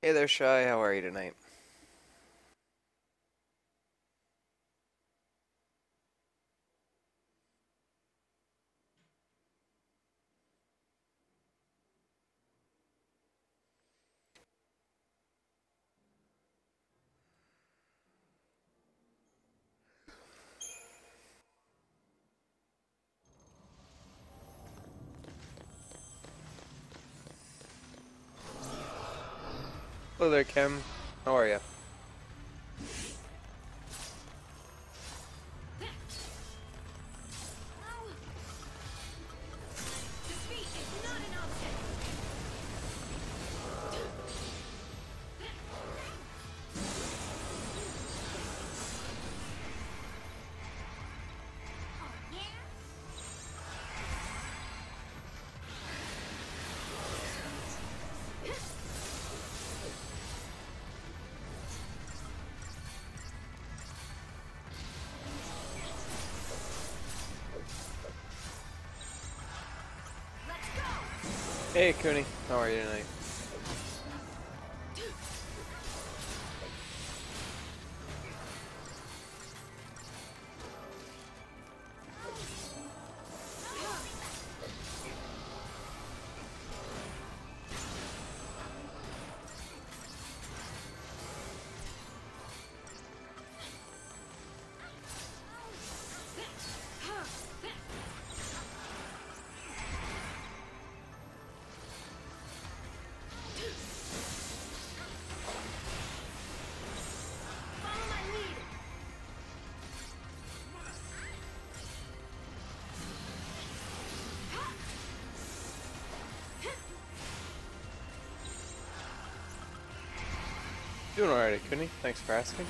Hey there, Shy. How are you tonight? Hello there, Kim. How are you? Hey, Cooney. How are you tonight? Doing alright, Cooney. Thanks for asking.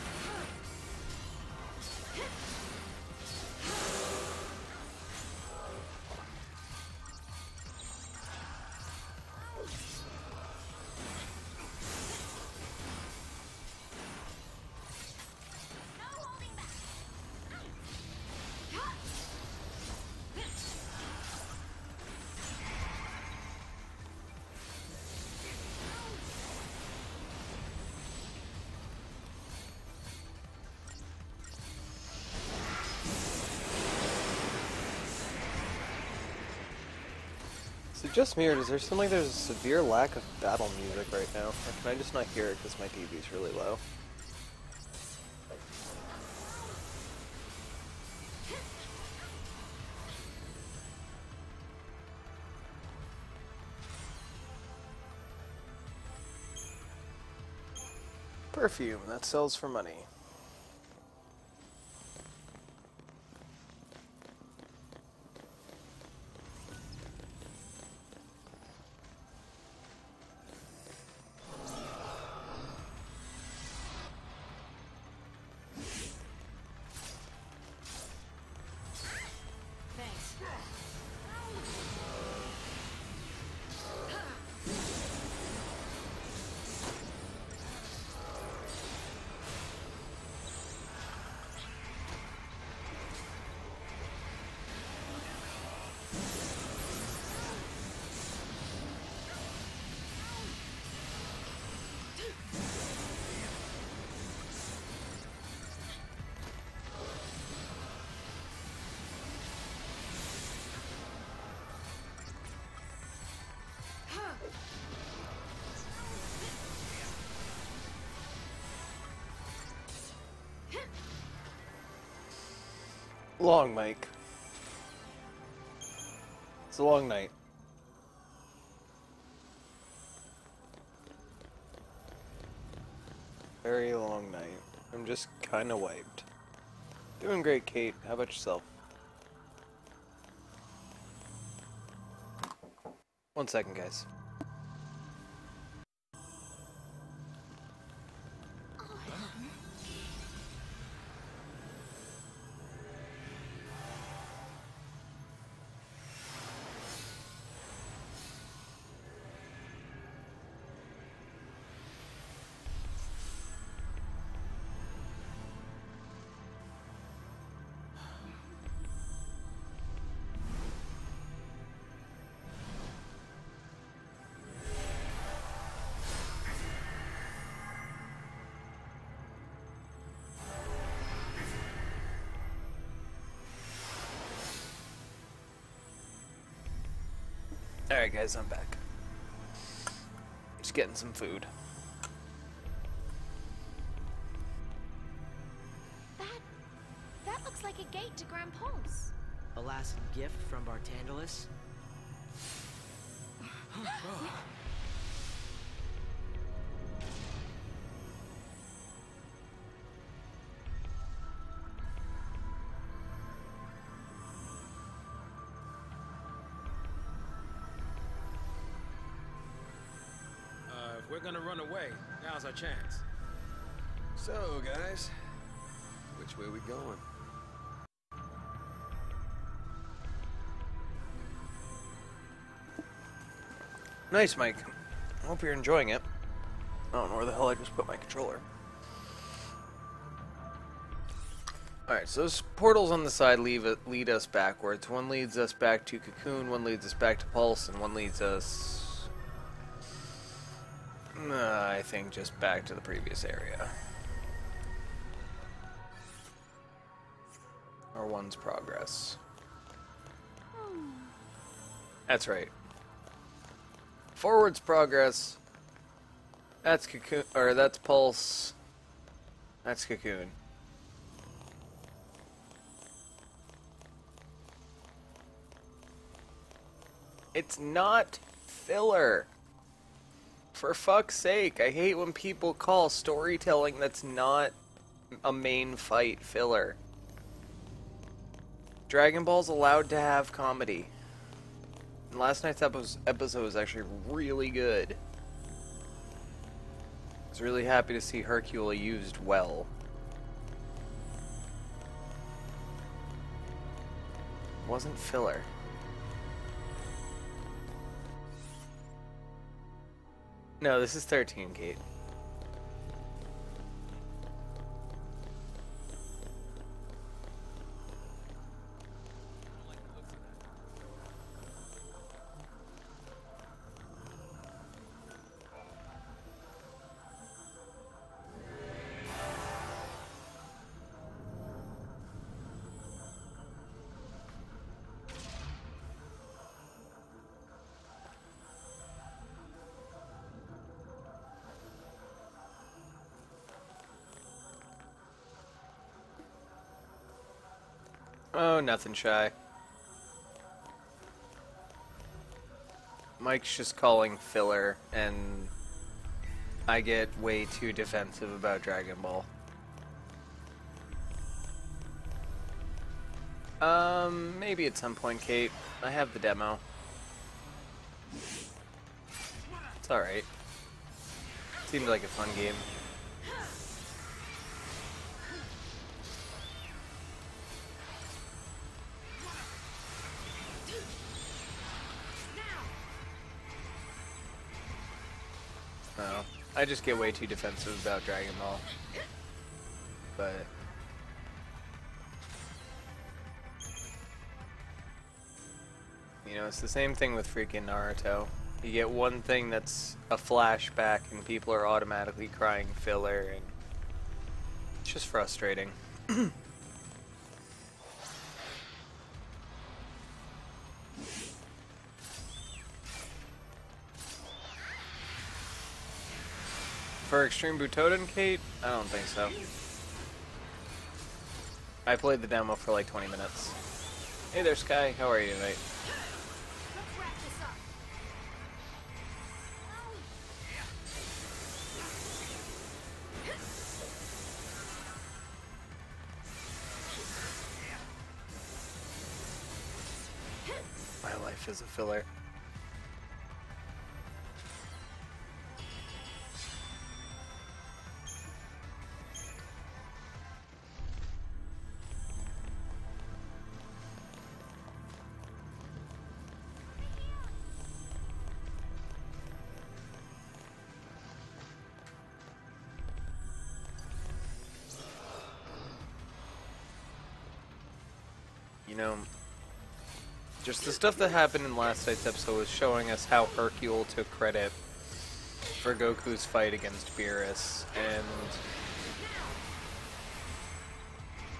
Is it just me, or does there seem like there's a severe lack of battle music right now? Or can I just not hear it because my TV's really low? Perfume, that sells for money. Long, Mike. It's a long night. Very long night. I'm just kinda wiped. Doing great, Kate. How about yourself? One second, guys. Alright guys, I'm back. Just getting some food. That looks like a gate to Grand Pulse. A lasting gift from Bartandalus? If we're gonna run away, now's our chance. So, guys, which way we going? Nice, Mike. I hope you're enjoying it. I don't know where the hell I just put my controller. Alright, so those portals on the side lead us backwards. One leads us back to Cocoon, one leads us back to Pulse, and one leads us... I think just back to the previous area. Or one's progress. That's right. Forwards progress. That's Cocoon, or that's Pulse. That's Cocoon. It's not filler. For fuck's sake, I hate when people call storytelling that's not a main fight filler. Dragon Ball's allowed to have comedy. And last night's episode was actually really good. I was really happy to see Hercule used well. It wasn't filler. No, this is 13, Kate. Oh, nothing shy. Mike's just calling filler, and I get way too defensive about Dragon Ball. Maybe at some point, Kate. I have the demo. It's alright. Seemed like a fun game. No, I just get way too defensive about Dragon Ball. But you know, it's the same thing with freaking Naruto. You get one thing that's a flashback and people are automatically crying filler, and it's just frustrating. For Extreme Butoden, Kate? I don't think so. I played the demo for like 20 minutes. Hey there, Sky. How are you tonight? My life is a filler. You know, just the stuff that happened in last night's episode was showing us how Hercule took credit for Goku's fight against Beerus, and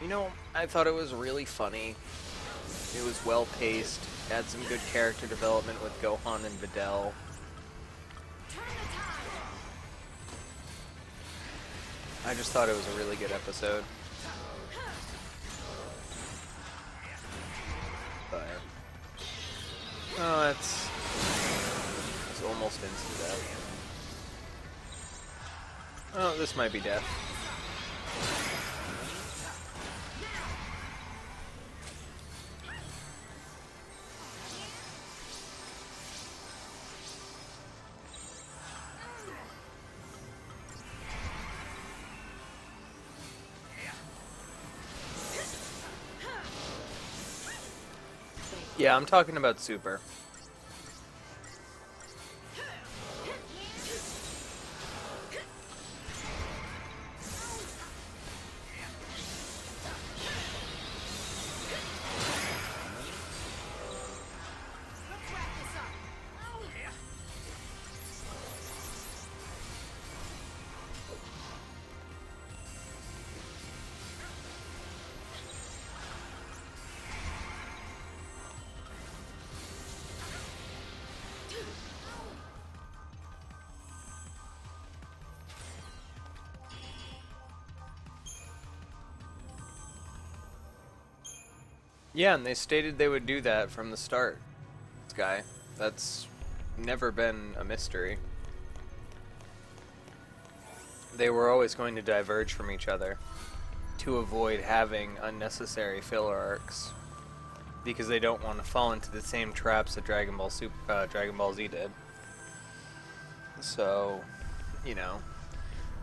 you know, I thought it was really funny. It was well paced. Had some good character development with Gohan and Videl. I just thought it was a really good episode. But oh, it's almost instant death. Oh, this might be death. Yeah, I'm talking about Super. Yeah, and they stated they would do that from the start, Sky. That's never been a mystery. They were always going to diverge from each other to avoid having unnecessary filler arcs, because they don't want to fall into the same traps that Dragon Ball Z did. So, you know,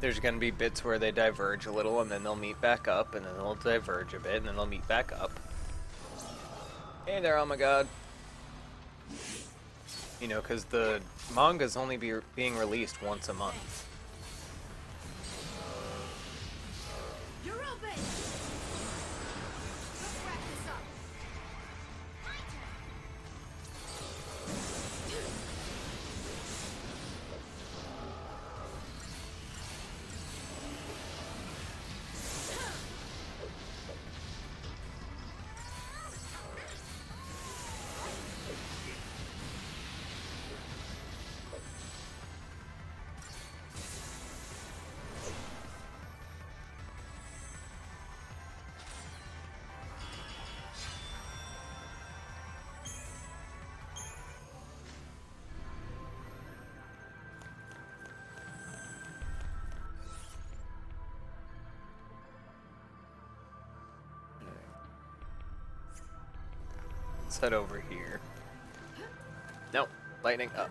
there's going to be bits where they diverge a little, and then they'll meet back up, and then they'll diverge a bit, and then they'll meet back up. Hey there, oh my god. You know, because the manga's only being released once a month. You're open. Let's wrap this up. My turn. Let's head over here. Nope, lightning up.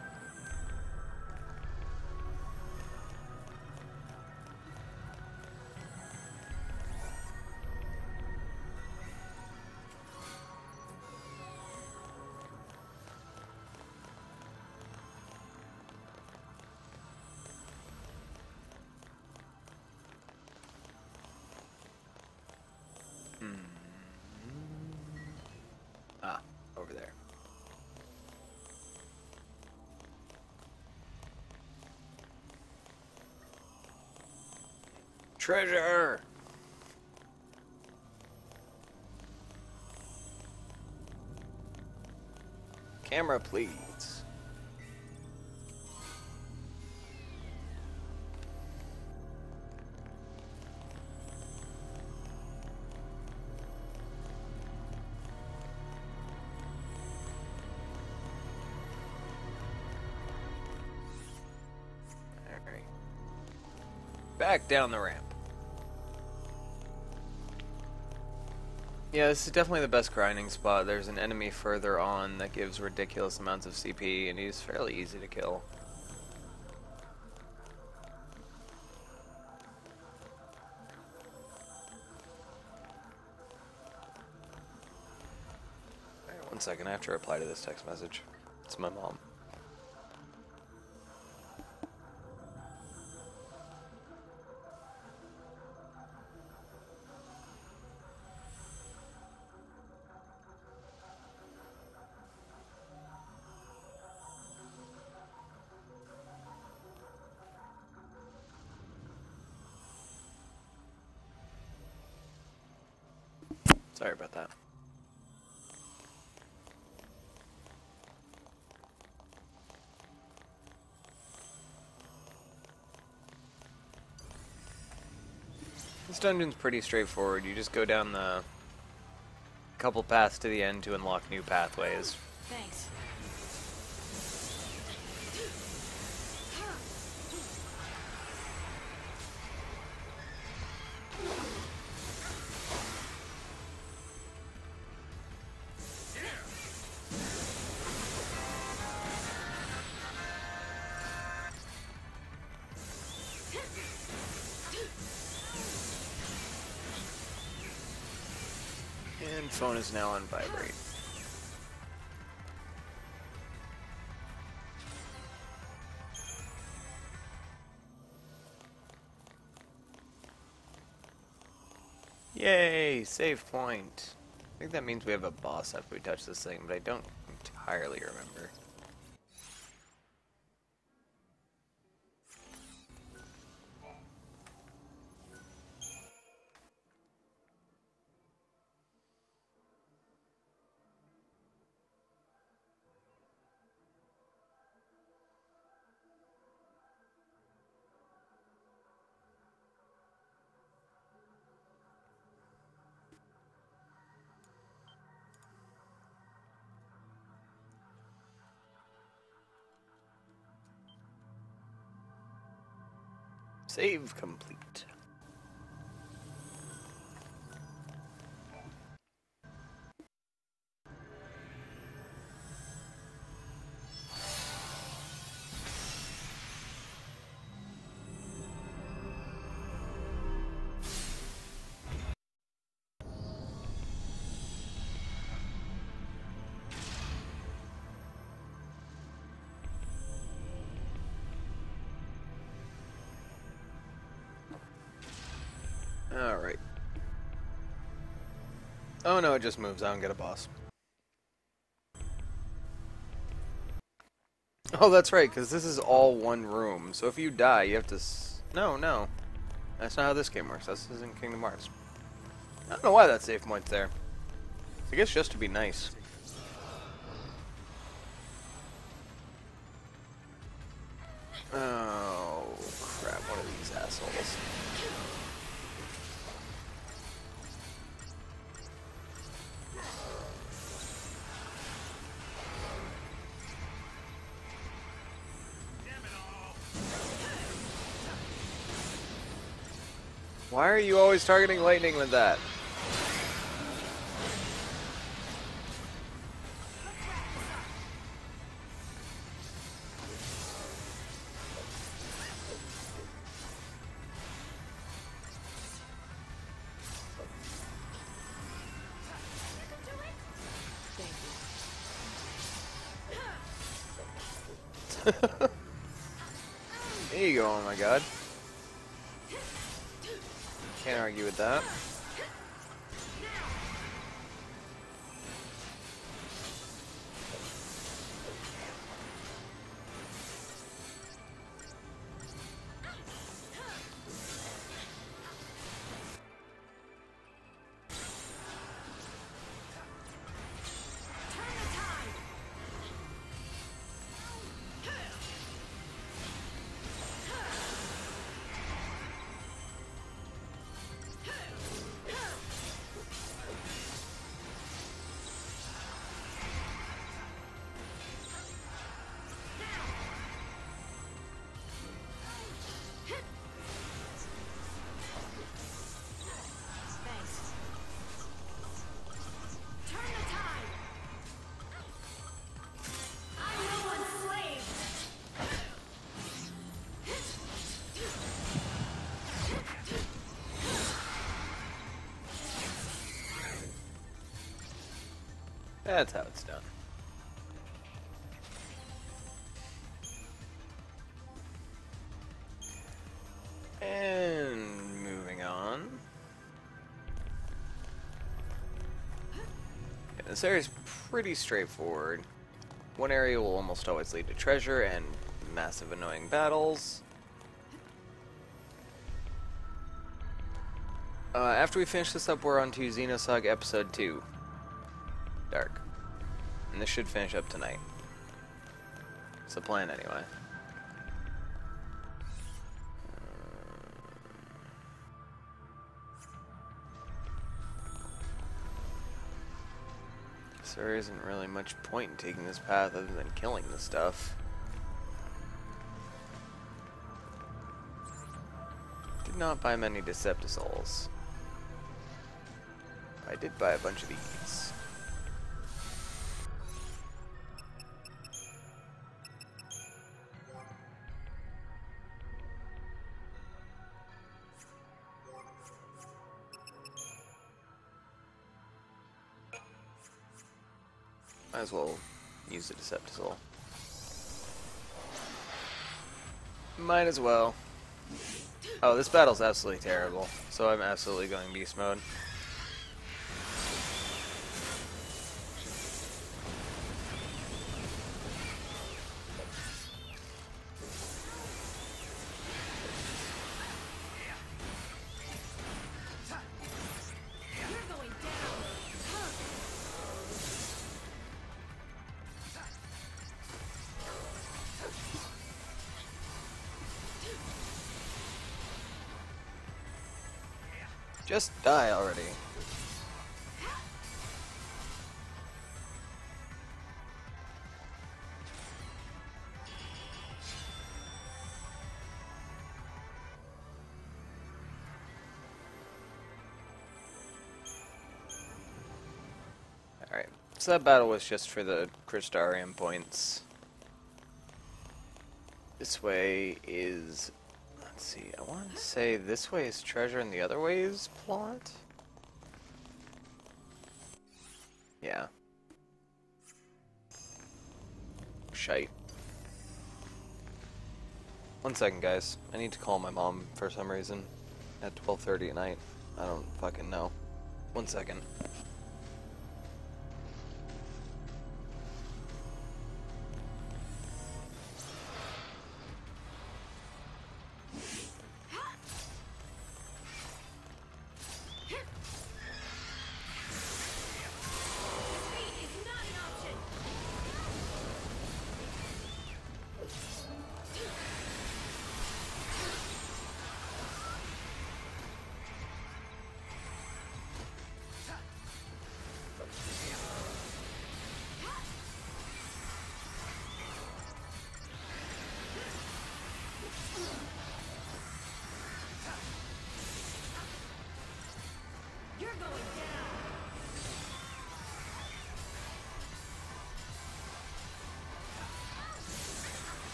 Ah, over there. Treasure! Camera, please. Alright. Back down the ramp. Yeah, this is definitely the best grinding spot. There's an enemy further on that gives ridiculous amounts of CP, and he's fairly easy to kill. Alright, 1 second, I have to reply to this text message. It's my mom. Sorry about that. This dungeon's pretty straightforward. You just go down the couple paths to the end to unlock new pathways. Thanks. And phone is now on vibrate. Yay! Save point. I think that means we have a boss after we touch this thing, but I don't entirely remember. Save complete. Alright. Oh no, it just moves. I don't get a boss. Oh, that's right, because this is all one room. So if you die, you have to... No, no. That's not how this game works. This isn't Kingdom Hearts. I don't know why that save point's there. I guess just to be nice. Oh, crap. What are these assholes? Why are you always targeting lightning with that? There you go, oh my god. Can't argue with that. That's how it's done. And moving on. Yeah, this area is pretty straightforward. One area will almost always lead to treasure and massive annoying battles. After we finish this up, we're on to Xenosaga Episode 2. Dark. And this should finish up tonight. It's the plan anyway. there isn't really much point in taking this path other than killing the stuff. Did not buy many Deceptisols. I did buy a bunch of these. Might as well use the Deceptisol. Might as well. Oh, this battle's absolutely terrible, so I'm absolutely going beast mode. Just die already. Alright, so that battle was just for the Crystarium points. This way is... Let's see, I want to say this way is treasure and the other way is plot? Yeah. Shite. 1 second, guys. I need to call my mom for some reason at 12:30 at night. I don't fucking know. 1 second.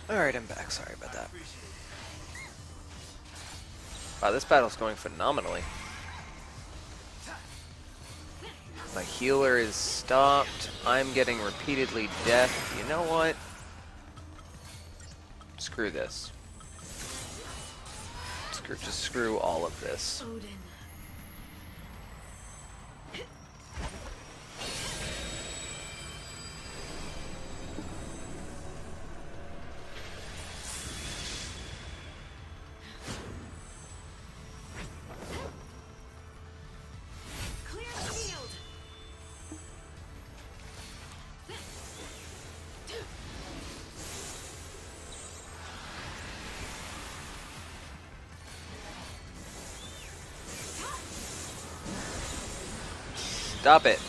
Alright, I'm back. Sorry about that. Wow, this battle's going phenomenally. My healer is stopped. I'm getting repeatedly death. You know what? Screw this. Just screw all of this. Odin. Stop it.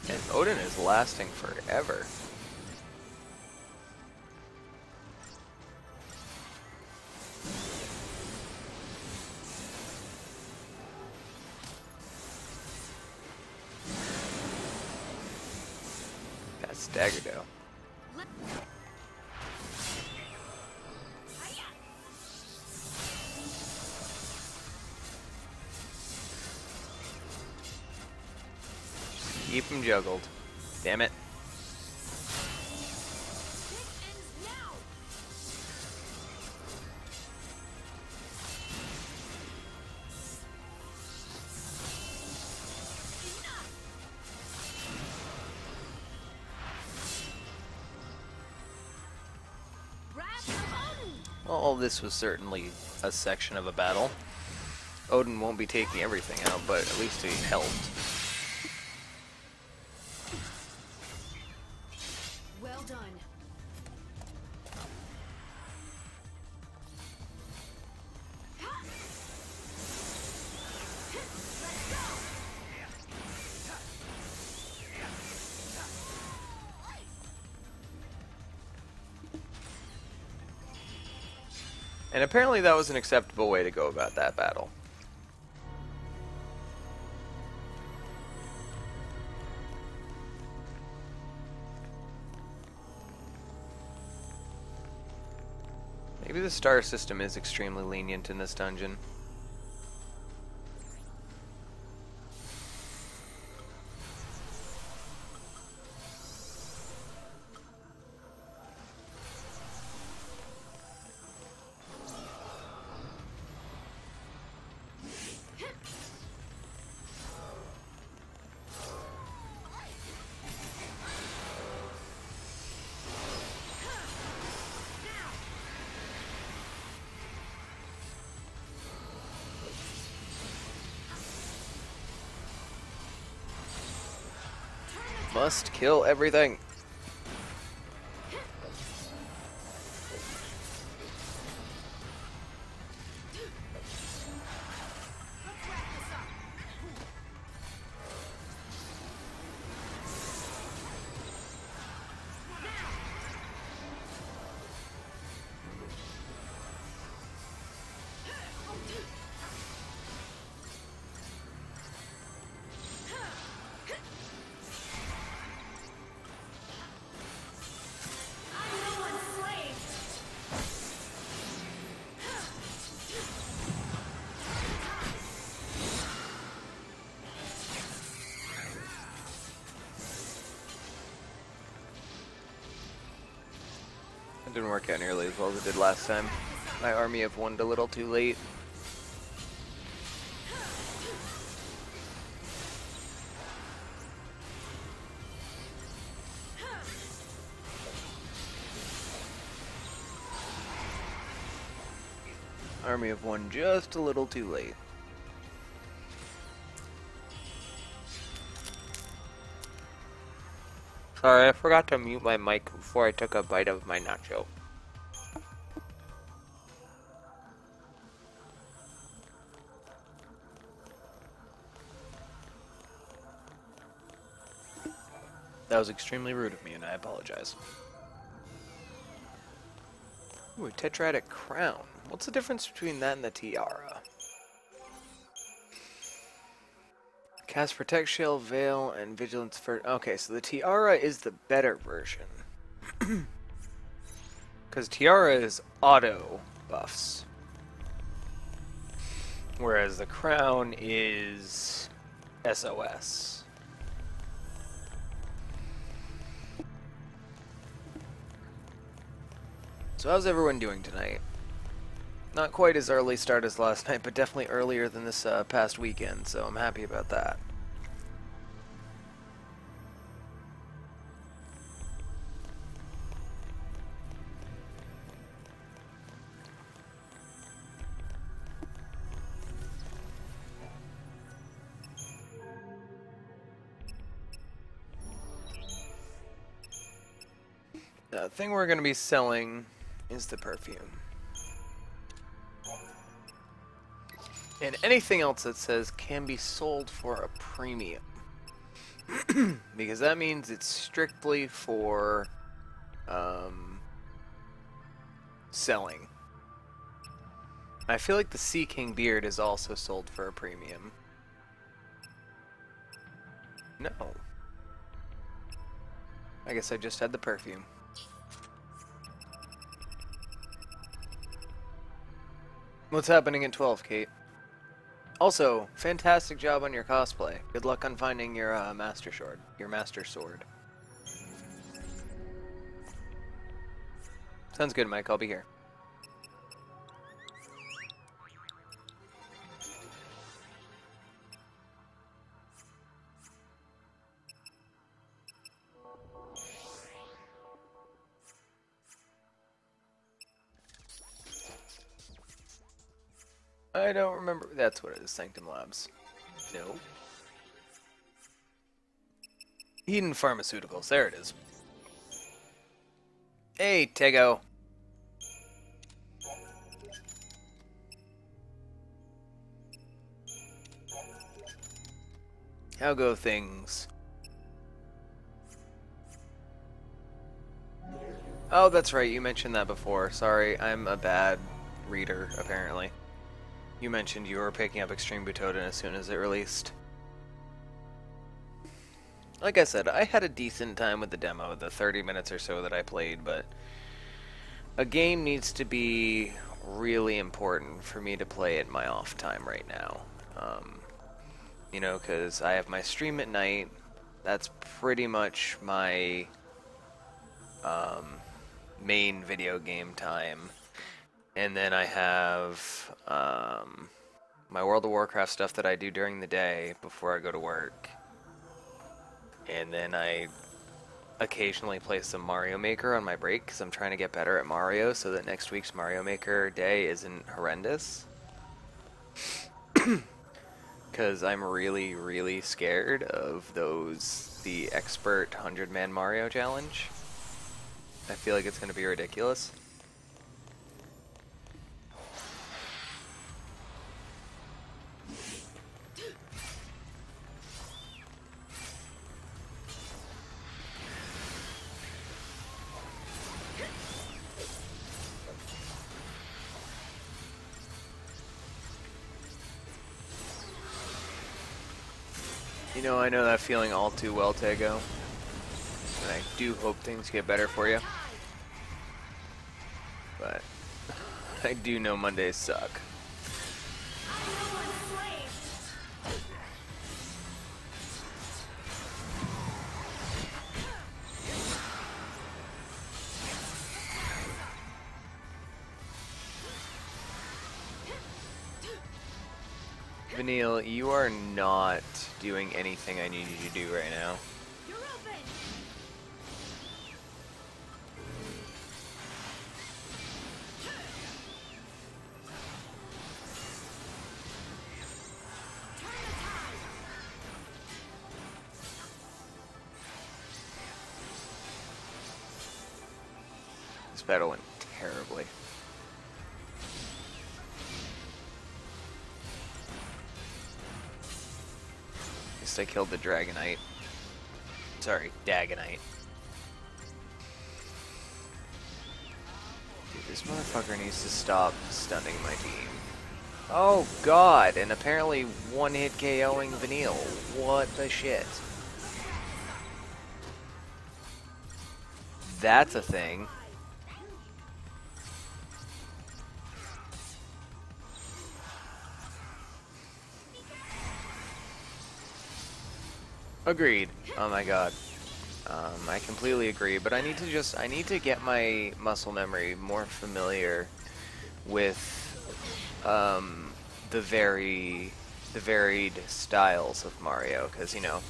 And Odin is lasting forever. That's dagger dough. Keep him juggled. Damn it. Well, this was certainly a section of a battle. Odin won't be taking everything out, but at least he helped. Well done. And apparently that was an acceptable way to go about that battle. Maybe the star system is extremely lenient in this dungeon. Must kill everything. It didn't work out nearly as well as it did last time. My army of one a little too late. Army of one just a little too late. Sorry, I forgot to mute my mic before I took a bite of my nacho. That was extremely rude of me, and I apologize. Ooh, a tetradic crown. What's the difference between that and the tiara? Cast Protect, Shell, Veil, and Vigilance for... Okay, so the Tiara is the better version. Because Tiara is auto buffs. Whereas the Crown is SOS. So how's everyone doing tonight? Not quite as early start as last night, but definitely earlier than this past weekend, so I'm happy about that. The thing we're going to be selling is the perfume. And anything else that says can be sold for a premium. Because that means it's strictly for selling. I feel like the Sea King beard is also sold for a premium. No. I guess I just had the perfume. What's happening at 12, Kate? Also, fantastic job on your cosplay. Good luck on finding your master sword. Your master sword. Sounds good, Mike. I'll be here. I don't remember. That's what it is. Sanctum Labs. No. Eden Pharmaceuticals. There it is. Hey, Tego. How go things? Oh, that's right. You mentioned that before. Sorry, I'm a bad reader, apparently. You mentioned you were picking up Extreme Butoden as soon as it released. Like I said, I had a decent time with the demo, the 30 minutes or so that I played, but a game needs to be really important for me to play at my off time right now. You know, because I have my stream at night. That's pretty much my main video game time. And then I have my World of Warcraft stuff that I do during the day before I go to work. And then I occasionally play some Mario Maker on my break because I'm trying to get better at Mario so that next week's Mario Maker day isn't horrendous. Because I'm really, really scared of the expert 100-man Mario challenge. I feel like it's going to be ridiculous. You know, I know that feeling all too well, Tego. And I do hope things get better for you. But I do know Mondays suck. Vanille, you are not doing anything I need you to do right now. You're open. This battle went terribly. I killed the Dragonite. Sorry, Dagonite. Dude, this motherfucker needs to stop stunning my team. Oh god, and apparently one-hit KOing Vanille. What the shit? That's a thing. Agreed. Oh my god. I completely agree, but I need to get my muscle memory more familiar with the varied styles of Mario, because, you know,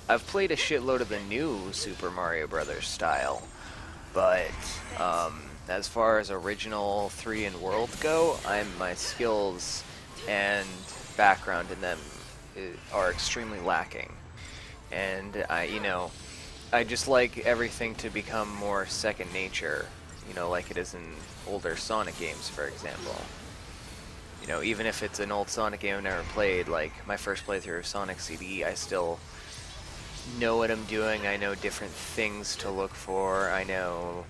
I've played a shitload of the new Super Mario Brothers style, but as far as original 3 and World go, my skills and background in them are extremely lacking. And I just like everything to become more second nature, you know, like it is in older Sonic games, for example. You know, even if it's an old Sonic game I've never played, like my first playthrough of Sonic CD, I still know what I'm doing. I know different things to look for. I know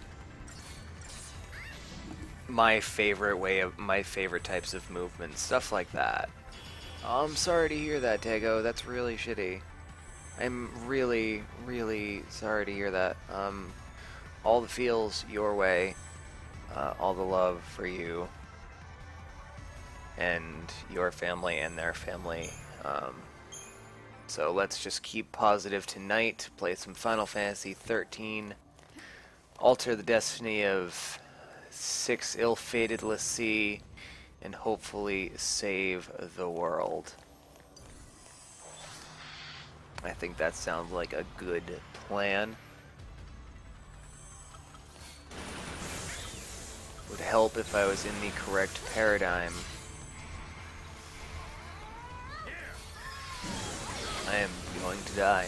my favorite types of movement, stuff like that. Oh, I'm sorry to hear that, Dago. That's really shitty. I'm really, really sorry to hear that. All the feels your way. All the love for you and your family and their family. So let's just keep positive tonight, play some Final Fantasy XIII, alter the destiny of 6 ill-fated l'Cie, and hopefully save the world. I think that sounds like a good plan. Would help if I was in the correct paradigm. I am going to die.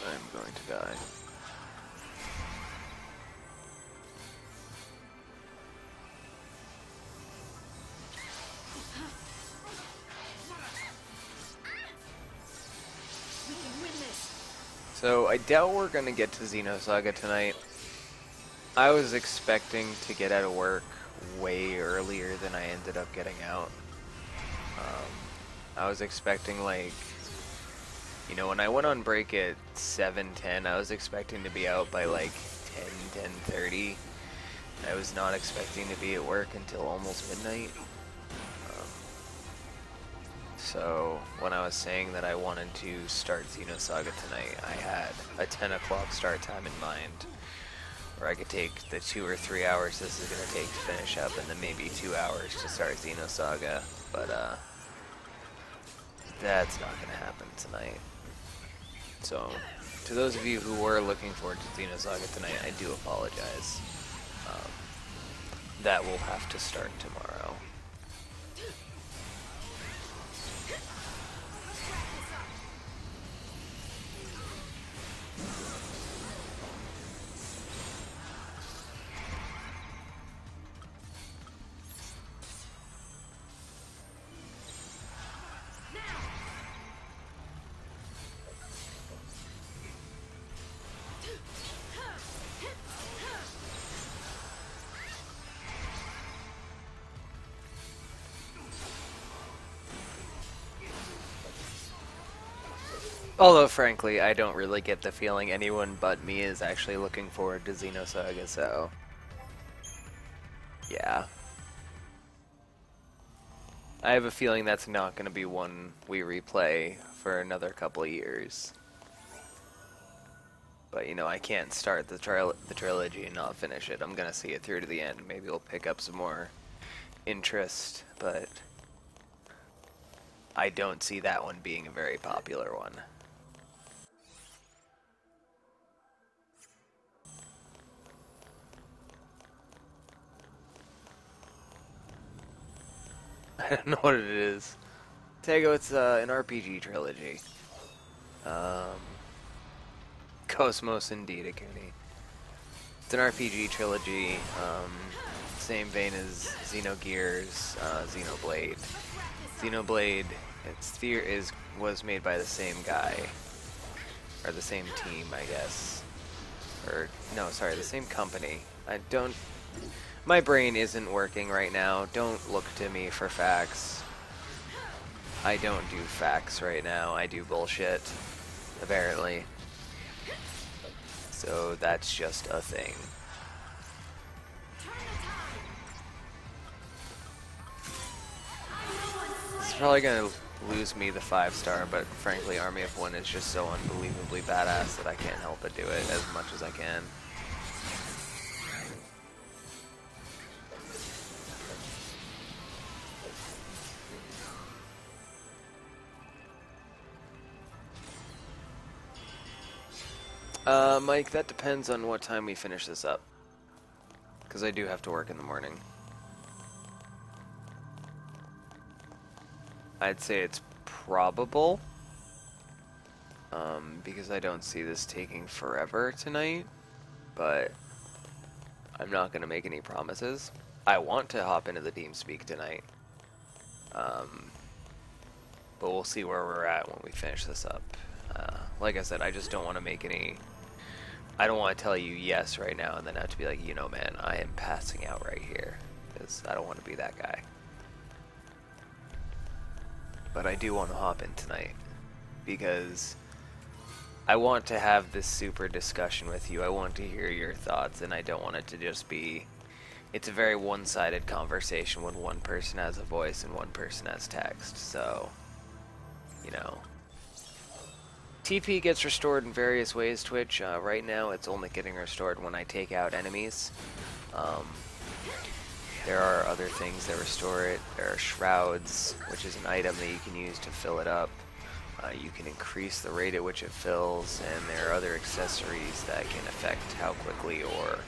I'm going to die. So I doubt we're gonna get to Xenosaga tonight. I was expecting to get out of work way earlier than I ended up getting out. I was expecting, like, you know, when I went on break at 7:10, I was expecting to be out by like 10:30. I was not expecting to be at work until almost midnight. So when I was saying that I wanted to start Xenosaga tonight, I had a 10 o'clock start time in mind, where I could take the 2 or 3 hours this is going to take to finish up, and then maybe 2 hours to start Xenosaga, but that's not going to happen tonight. So, to those of you who were looking forward to Xenosaga tonight, I do apologize. That will have to start tomorrow. Although, frankly, I don't really get the feeling anyone but me is actually looking forward to Xenosaga, so... yeah. I have a feeling that's not going to be one we replay for another couple of years. But, you know, I can't start the trilogy and not finish it. I'm going to see it through to the end. Maybe we'll pick up some more interest, but... I don't see that one being a very popular one. I don't know what it is. Tego, it's an RPG trilogy. Cosmos indeed, Akuni. It's an RPG trilogy, same vein as Xenogears, Xenoblade. Xenoblade, was made by the same guy, or the same team, I guess. Or no, sorry, the same company. My brain isn't working right now. Don't look to me for facts. I don't do facts right now. I do bullshit, apparently. So that's just a thing. It's probably gonna lose me the 5-star, but frankly, Army of One is just so unbelievably badass that I can't help but do it as much as I can. Mike, that depends on what time we finish this up. Because I do have to work in the morning. I'd say it's probable. Because I don't see this taking forever tonight. But I'm not going to make any promises. I want to hop into the TeamSpeak tonight. But we'll see where we're at when we finish this up. Like I said, I just don't want to make any... I don't want to tell you yes right now and then have to be like, you know, man, I am passing out right here. Because I don't want to be that guy. But I do want to hop in tonight. Because I want to have this super discussion with you. I want to hear your thoughts, and I don't want it to just be... It's a very one-sided conversation when one person has a voice and one person has text, so... You know... TP gets restored in various ways, Twitch. Right now, it's only getting restored when I take out enemies. There are other things that restore it. There are shrouds, which is an item that you can use to fill it up. You can increase the rate at which it fills, and there are other accessories that can affect how quickly or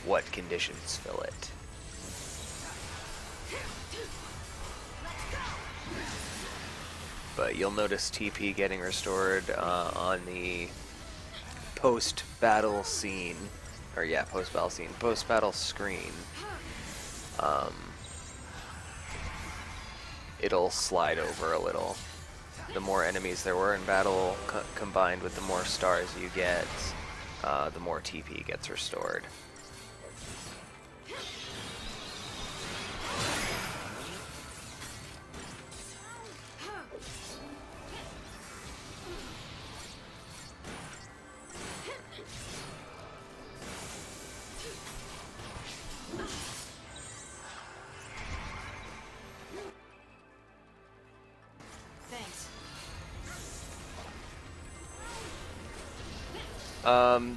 what conditions fill it. But you'll notice TP getting restored on the post-battle scene, or yeah, post-battle scene, post-battle screen. It'll slide over a little. The more enemies there were in battle, combined with the more stars you get, the more TP gets restored.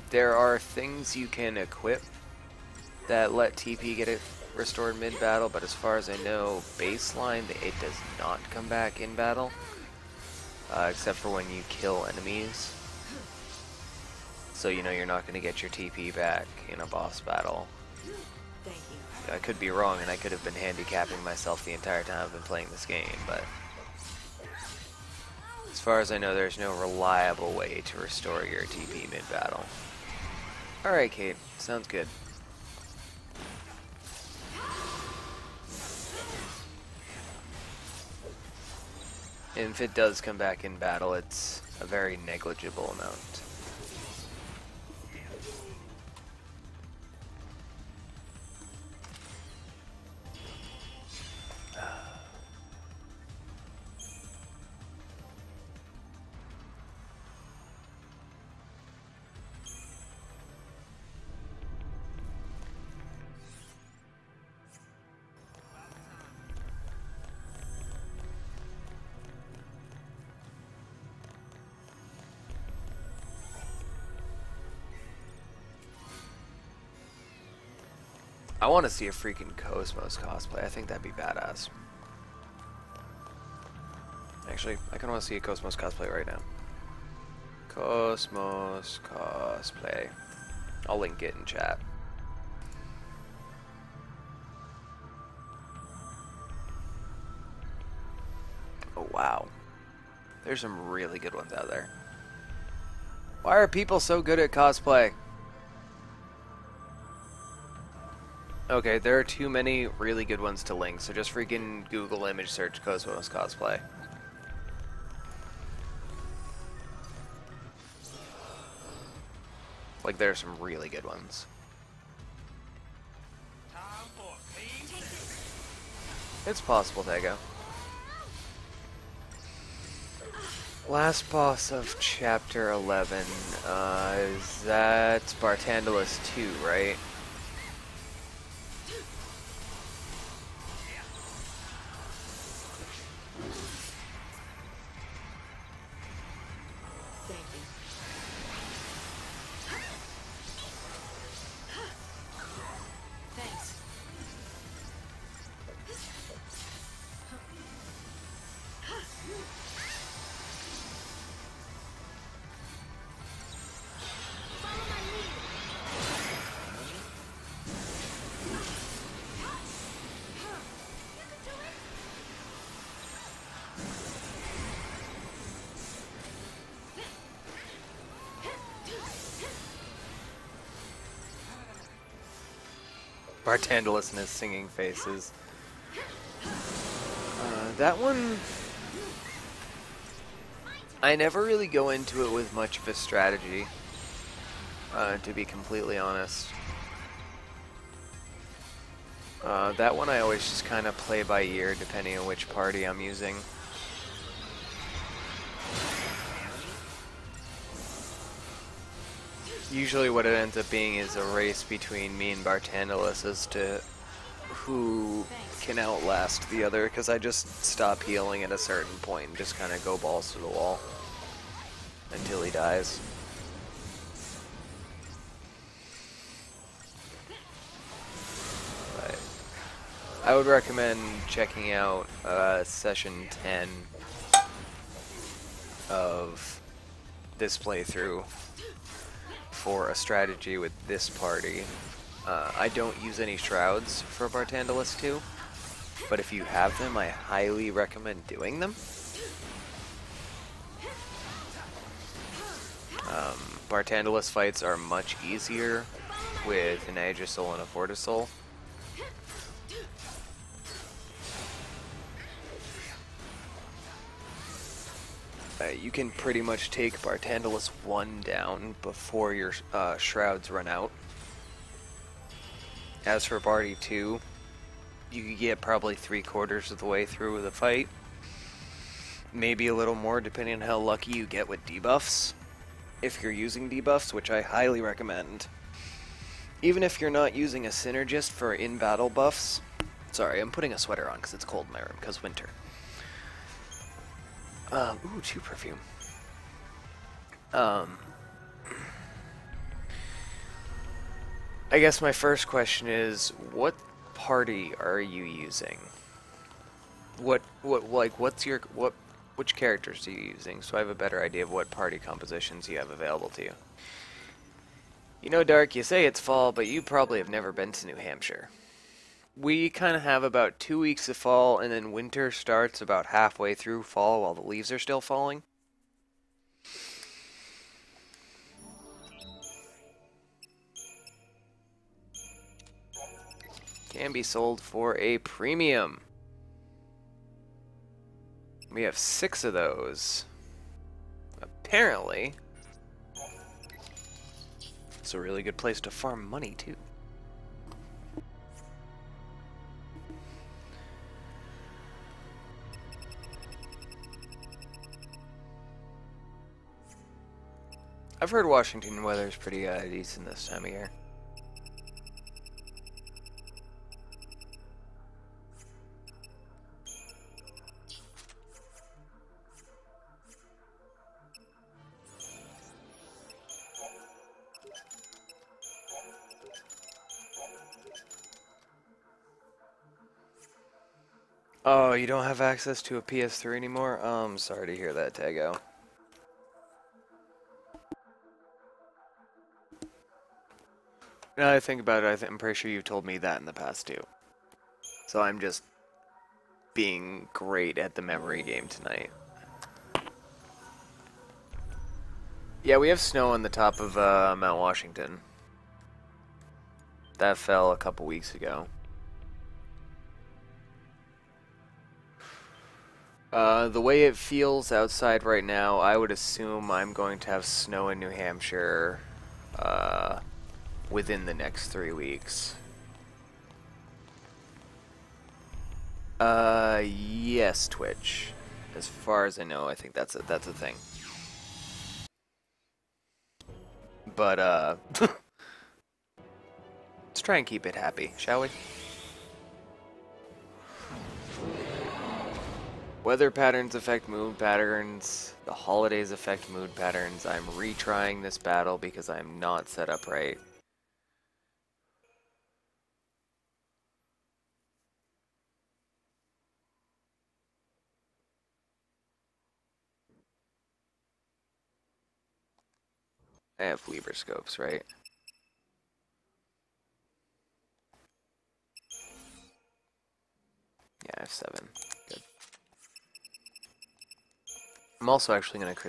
There are things you can equip that let TP get it restored mid-battle, but as far as I know, baseline, it does not come back in battle, except for when you kill enemies. So you know you're not going to get your TP back in a boss battle. Thank you. I could be wrong, and I could have been handicapping myself the entire time I've been playing this game, but... As far as I know, there's no reliable way to restore your TP mid-battle. Alright, Kate. Sounds good. And if it does come back in battle, it's a very negligible amount. I want to see a freaking Cosmos cosplay. I think that'd be badass. Actually, I kind of want to see a Cosmos cosplay right now. Cosmos cosplay. I'll link it in chat. Oh, wow. There's some really good ones out there. Why are people so good at cosplay? Okay, there are too many really good ones to link, so just freaking Google image search Cosmos cosplay. Like, there are some really good ones. It's possible, Tego. Last boss of Chapter 11, is that Bartandalus 2, right? Bartandalus and his singing faces. That one, I never really go into it with much of a strategy, to be completely honest. That one I always just kind of play by ear depending on which party I'm using. Usually what it ends up being is a race between me and Bartandalus as to who can outlast the other, because I just stop healing at a certain point and just kind of go balls to the wall until he dies. But I would recommend checking out session 10 of this playthrough for a strategy with this party. I don't use any shrouds for Bartandalus 2, but if you have them, I highly recommend doing them. Bartandalus fights are much easier with an Aegisol and a Fortisol. You can pretty much take Bartandalus 1 down before your shrouds run out. As for Barty 2, you could get probably 3/4 of the way through the fight. Maybe a little more depending on how lucky you get with debuffs. If you're using debuffs, which I highly recommend. Even if you're not using a synergist for in-battle buffs. Sorry, I'm putting a sweater on because it's cold in my room, because winter. Ooh, 2 perfume. I guess my first question is, what party are you using? Which characters are you using, so I have a better idea of what party compositions you have available to you. You know, Dark, you say it's fall, but you probably have never been to New Hampshire. We kind of have about 2 weeks of fall, and then winter starts about halfway through fall while the leaves are still falling. Can be sold for a premium. We have 6 of those. Apparently, it's a really good place to farm money, too. I've heard Washington weather's pretty decent this time of year. Oh, you don't have access to a PS3 anymore? I'm sorry to hear that, Tago. Now that I think about it, I'm pretty sure you've told me that in the past too. So I'm just being great at the memory game tonight. Yeah, we have snow on the top of Mount Washington. That fell a couple weeks ago. The way it feels outside right now, I would assume I'm going to have snow in New Hampshire within the next 3 weeks. Yes, Twitch. As far as I know, I think that's a thing. But let's try and keep it happy, shall we? Weather patterns affect mood patterns. The holidays affect mood patterns. I'm retrying this battle because I'm not set up right. I have Weaver scopes, right? Yeah, I have 7. Good. I'm also actually going to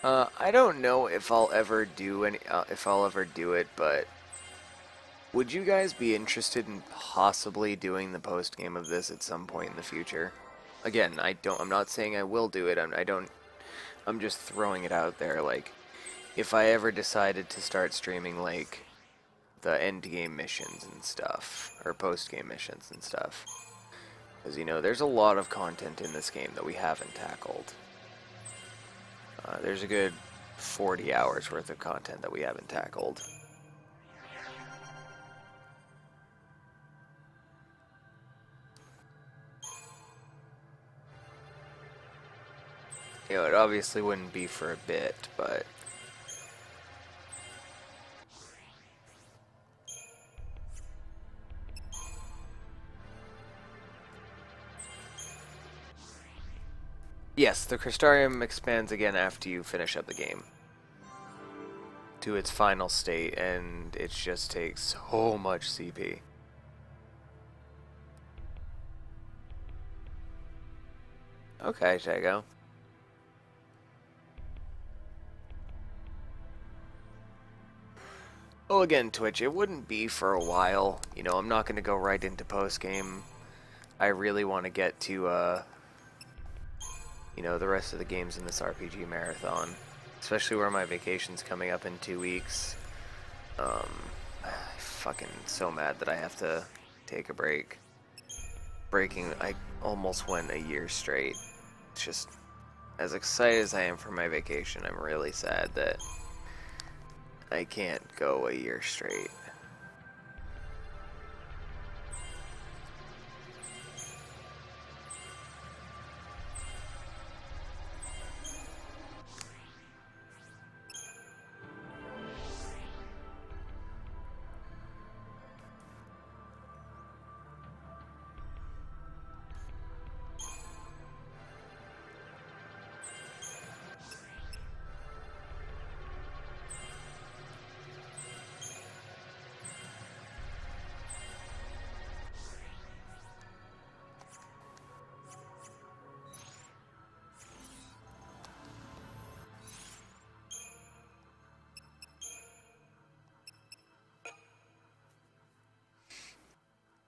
I don't know if I'll ever do it, but would you guys be interested in possibly doing the post game of this at some point in the future? Again, I'm not saying I will do it. I'm just throwing it out there. Like, if I ever decided to start streaming like the end game missions and stuff, or post game missions and stuff, because you know there's a lot of content in this game that we haven't tackled. There's a good 40 hours worth of content that we haven't tackled. You know, it obviously wouldn't be for a bit, but yes, the Crystarium expands again after you finish up the game to its final state, and it just takes so much CP. Okay, Jago. Well, again, Twitch, it wouldn't be for a while. You know, I'm not going to go right into post-game. I really want to get to, you know, the rest of the games in this RPG marathon. Especially where my vacation's coming up in 2 weeks. I'm fucking so mad that I have to take a break. I almost went a year straight. It's just, as excited as I am for my vacation, I'm really sad that I can't go a year straight.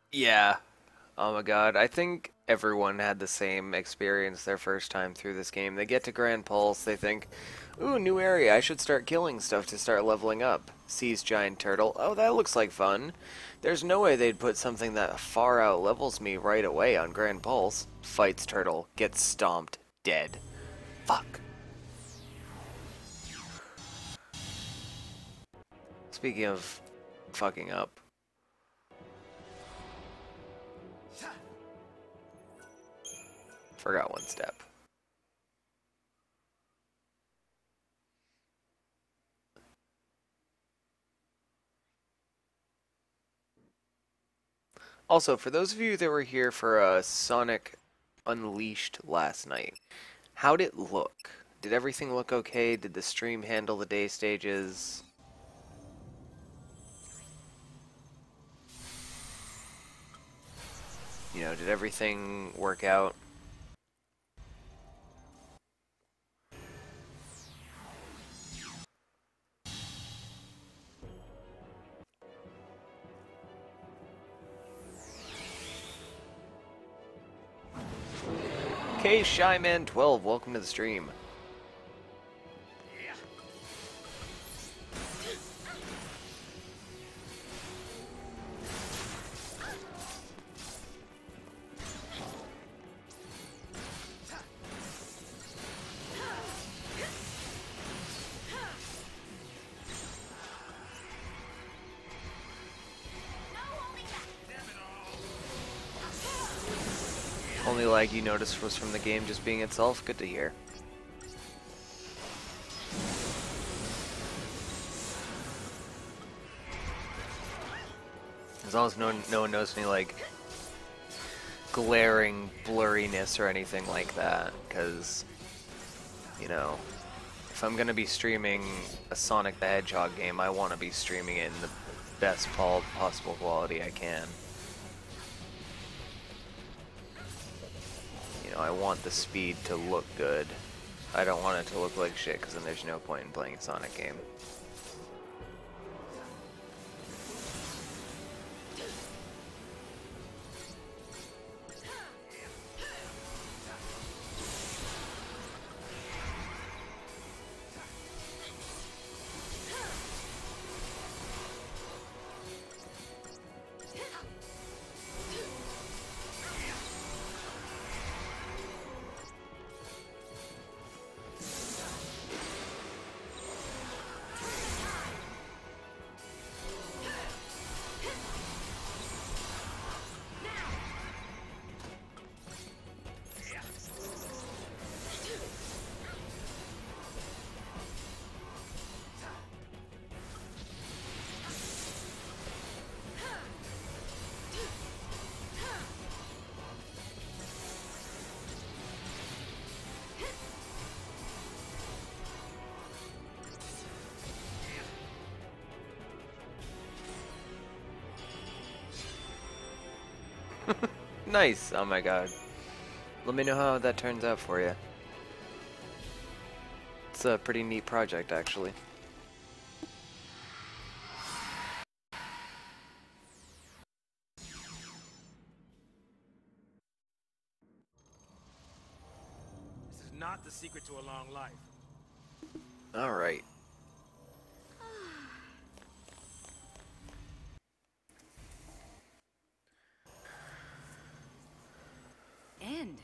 Yeah. Oh my god. I think everyone had the same experience their first time through this game. They get to Grand Pulse, they think, ooh, new area, I should start killing stuff to start leveling up. Sees giant turtle, oh, that looks like fun. There's no way they'd put something that far out levels me right away on Grand Pulse. Fights turtle, gets stomped, dead. Fuck. Speaking of fucking up. Forgot one step. Also, for those of you that were here for Sonic Unleashed last night, how'd it look? Did everything look okay? Did the stream handle the day stages? You know, did everything work out? Okay, Shyman12, welcome to the stream. Only lag you noticed was from the game just being itself. Good to hear. As long as no one knows any, like, glaring blurriness or anything like that. Because, you know, if I'm going to be streaming a Sonic the Hedgehog game, I want to be streaming it in the best possible quality I can. You know, I want the speed to look good. I don't want it to look like shit, because then there's no point in playing a Sonic game. Nice! Oh my god. Let me know how that turns out for you. It's a pretty neat project, actually. This is not the secret to a long life. Alright. End.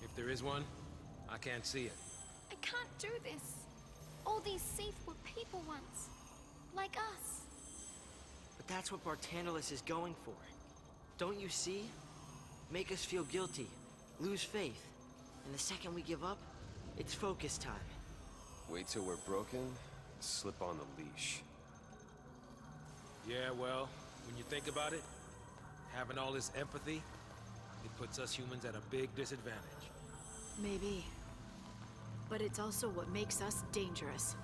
If there is one, I can't see it. I can't do this. All these Seath were people once. Like us. But that's what Bartantalus is going for. Don't you see? Make us feel guilty, lose faith. And the second we give up, it's focus time. Wait till we're broken, slip on the leash. Yeah, well, when you think about it, having all this empathy, it puts us humans at a big disadvantage. Maybe. But it's also what makes us dangerous.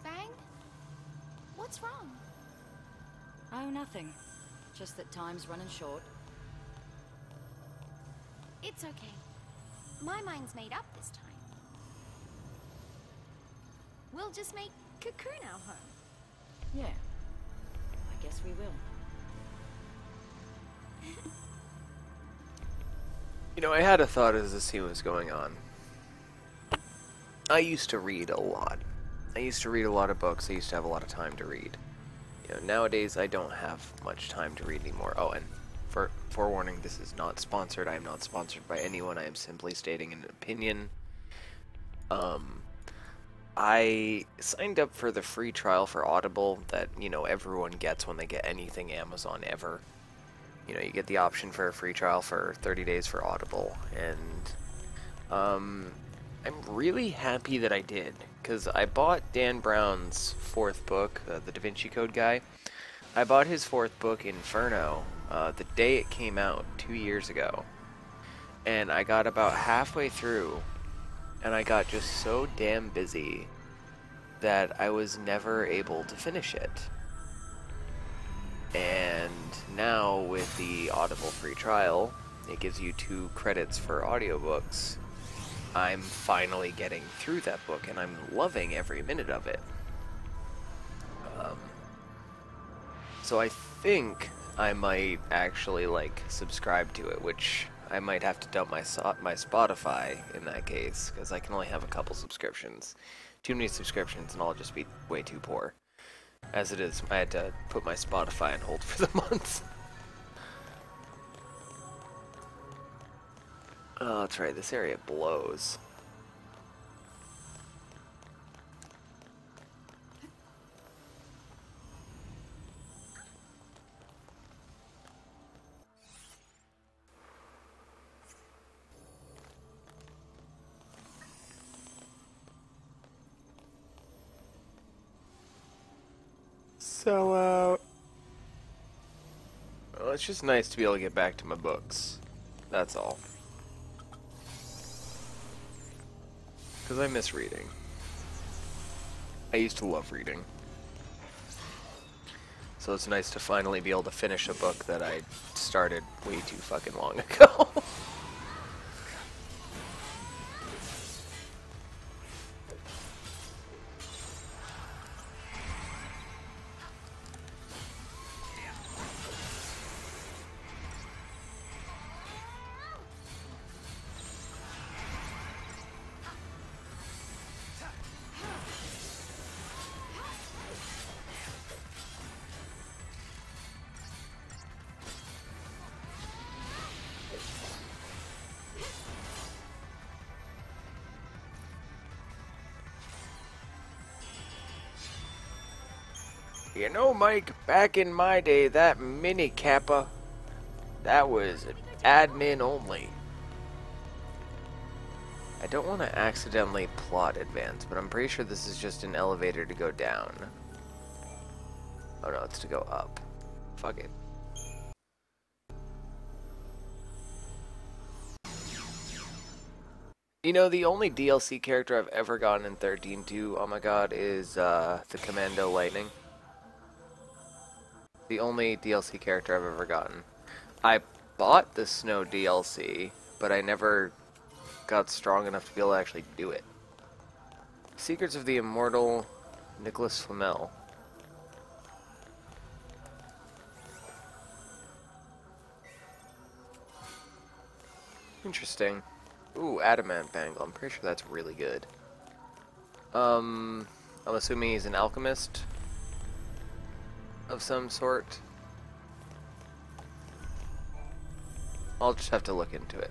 Fang? What's wrong? Oh, nothing. Just that time's running short. It's okay. My mind's made up this time. We'll just make Cocoon our home. Yeah. I guess we will. You know, I had a thought as this scene was going on. I used to read a lot. I used to read a lot of books. I used to have a lot of time to read. You know, nowadays I don't have much time to read anymore. Oh, and for forewarning, this is not sponsored. I am not sponsored by anyone. I am simply stating an opinion. I signed up for the free trial for Audible that, you know, everyone gets when they get anything Amazon ever. You know, you get the option for a free trial for 30 days for Audible, and I'm really happy that I did, because I bought Dan Brown's fourth book, the Da Vinci Code guy. I bought his fourth book, Inferno, the day it came out 2 years ago, and I got about halfway through, and I got just so damn busy that I was never able to finish it. And now with the Audible free trial, it gives you 2 credits for audiobooks. I'm finally getting through that book, and I'm loving every minute of it. So I think I might actually, like, subscribe to it, which I might have to dump my Spotify in that case, because I can only have a couple subscriptions. Too many subscriptions, and I'll just be way too poor. As it is, I had to put my Spotify on hold for the month. Oh, that's right, this area blows. So, well, it's just nice to be able to get back to my books. That's all. Because I miss reading. I used to love reading. So also it's nice to finally be able to finish a book that I started way too fucking long ago. You know, Mike, back in my day, that mini kappa, that was admin only. I don't want to accidentally plot advance, but I'm pretty sure this is just an elevator to go down. Oh no, it's to go up. Fuck it. You know, the only DLC character I've ever gotten in 13.2, oh my god, is the Commando Lightning. The only DLC character I've ever gotten. I bought the Snow DLC, but I never got strong enough to be able to actually do it. Secrets of the Immortal Nicholas Flamel. Interesting. Ooh, Adamant Bangle. I'm pretty sure that's really good. I'm assuming he's an alchemist of some sort. I'll just have to look into it.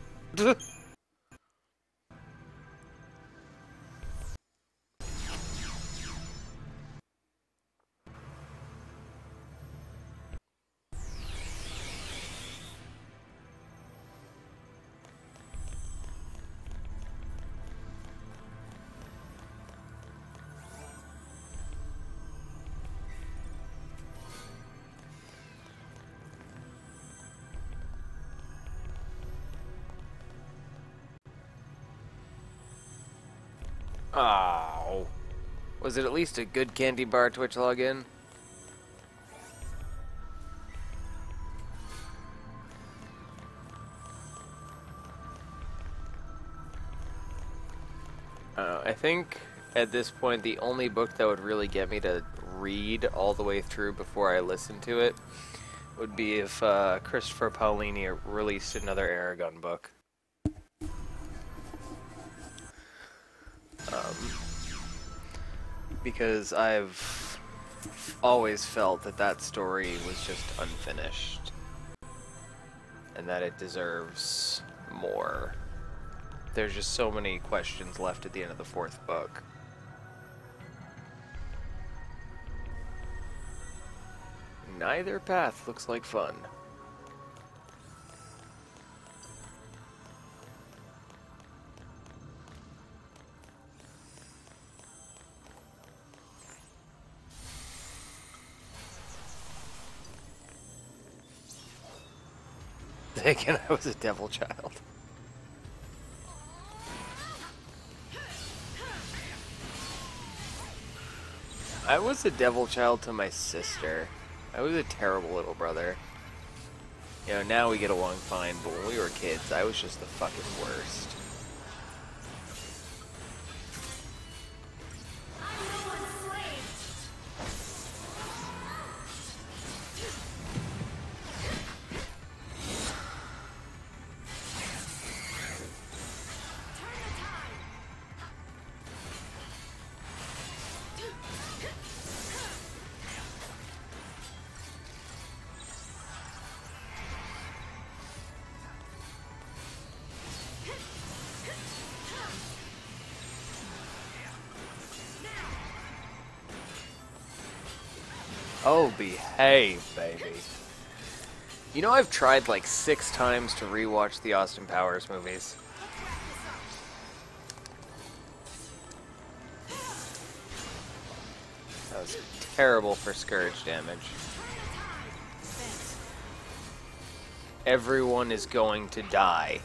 Oh. Was it at least a good candy bar Twitch login? I think at this point the only book that would really get me to read all the way through before I listen to it would be if Christopher Paolini released another Aragon book. Because I've always felt that that story was just unfinished and that it deserves more. There's just so many questions left at the end of the fourth book. Neither path looks like fun. Thinking I was a devil child. I was a devil child to my sister. I was a terrible little brother. You know, now we get along fine, but when we were kids, I was just the fucking worst. Oh, behave, baby. You know, I've tried like 6 times to rewatch the Austin Powers movies. That was terrible for Scourge damage. Everyone is going to die.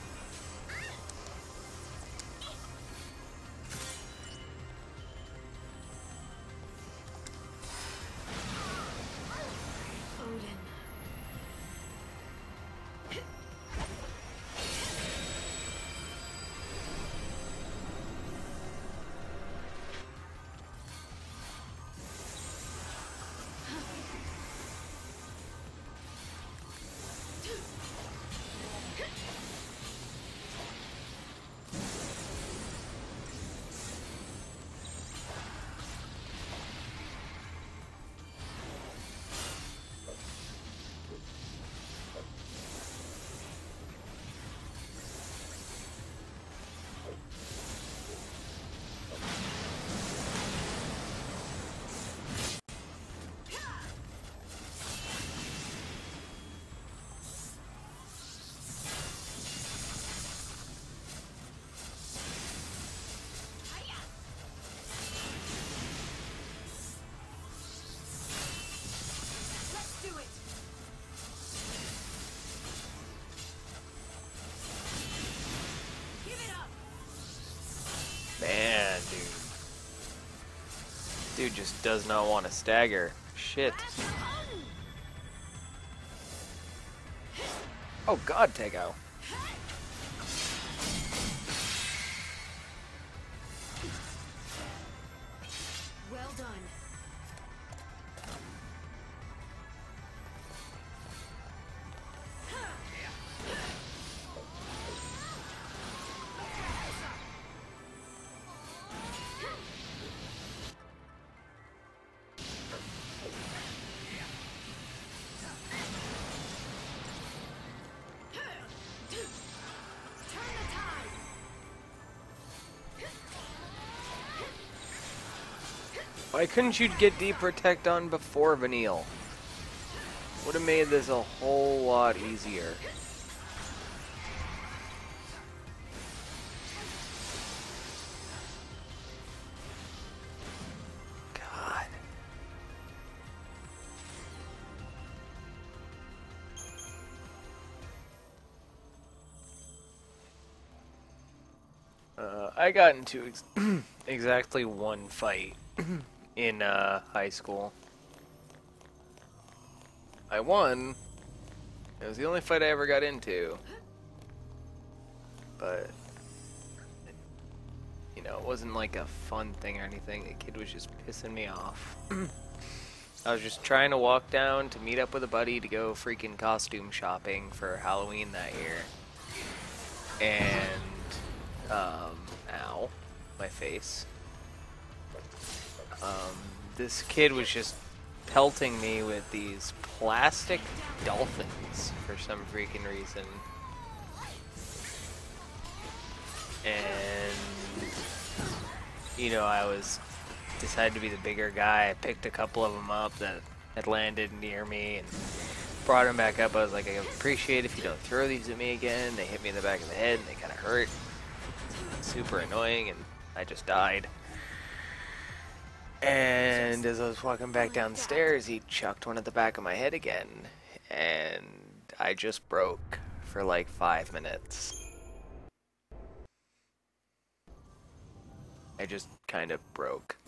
just does not want to stagger. Shit. Oh god, Tego. Well done. Why couldn't you get Deep Protect on before Vanille? Would have made this a whole lot easier. God. I got into exactly one fight in high school. I won. It was the only fight I ever got into. But, you know, it wasn't like a fun thing or anything. The kid was just pissing me off. I was just trying to walk down to meet up with a buddy to go freaking costume shopping for Halloween that year. And, ow, my face. This kid was just pelting me with these plastic dolphins for some freaking reason. And, you know, decided to be the bigger guy. I picked a couple of them up that had landed near me and brought them back up. I was like, I appreciate if you don't throw these at me again. They hit me in the back of the head and they kind of hurt. Super annoying, and I just died. And as I was walking back downstairs, he chucked one at the back of my head again. And I just broke for like 5 minutes. I just kind of broke.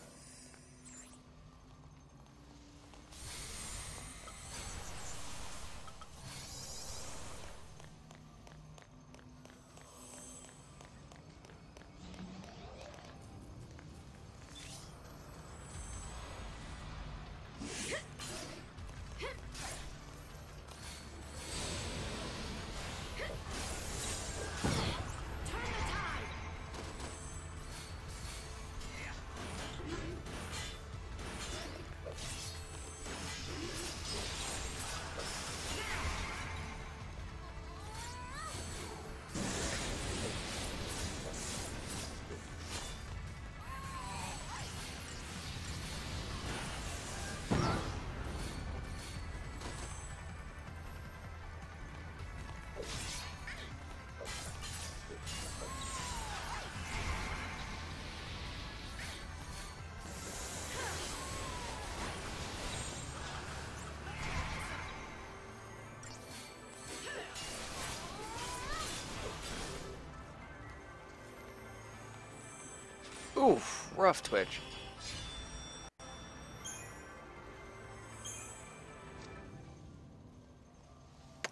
Oof, rough twitch.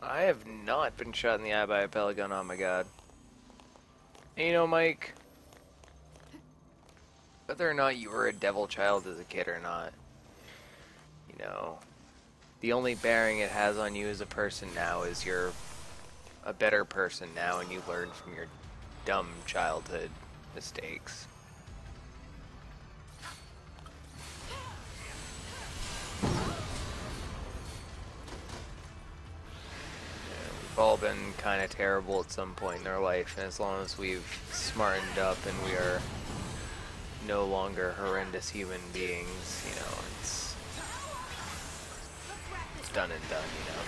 I have not been shot in the eye by a pellet gun, oh my god. And you know, Mike, whether or not you were a devil child as a kid or not, you know, the only bearing it has on you as a person now is you're a better person now and you learn from your dumb childhood mistakes. We've all been kind of terrible at some point in our life, and as long as we've smartened up and we are no longer horrendous human beings, you know, it's done and done, you know.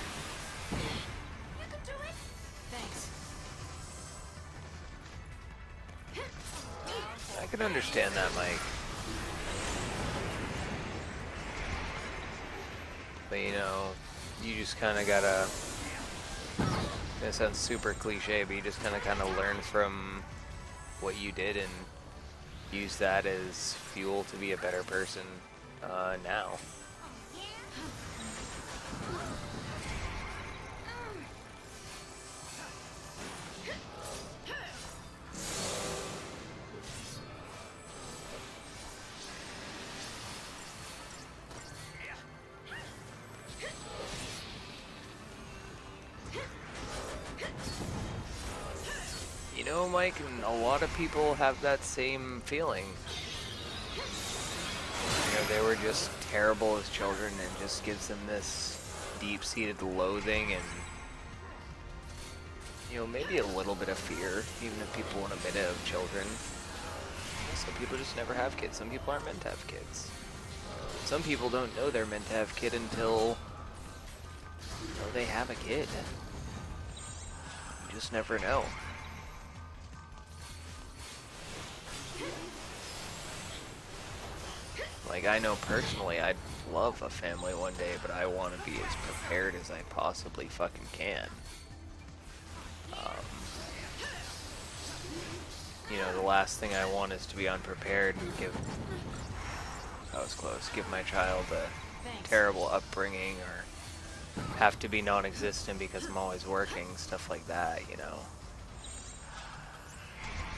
You can do it. Thanks. I can understand that, Mike. But you know, you just kind of gotta, it sounds super cliche, but you just kind of learn from what you did and use that as fuel to be a better person. Now. You know, Mike, and a lot of people have that same feeling. You know, they were just terrible as children, and it just gives them this deep-seated loathing and, you know, maybe a little bit of fear, even if people won't admit it, of children. Some people just never have kids. Some people aren't meant to have kids. Some people don't know they're meant to have a kid until, you know, they have a kid. You just never know. Like, I know personally I'd love a family one day, but I want to be as prepared as I possibly fucking can. You know, the last thing I want is to be unprepared and give, that was close, give my child a terrible upbringing or have to be non-existent because I'm always working, stuff like that, you know.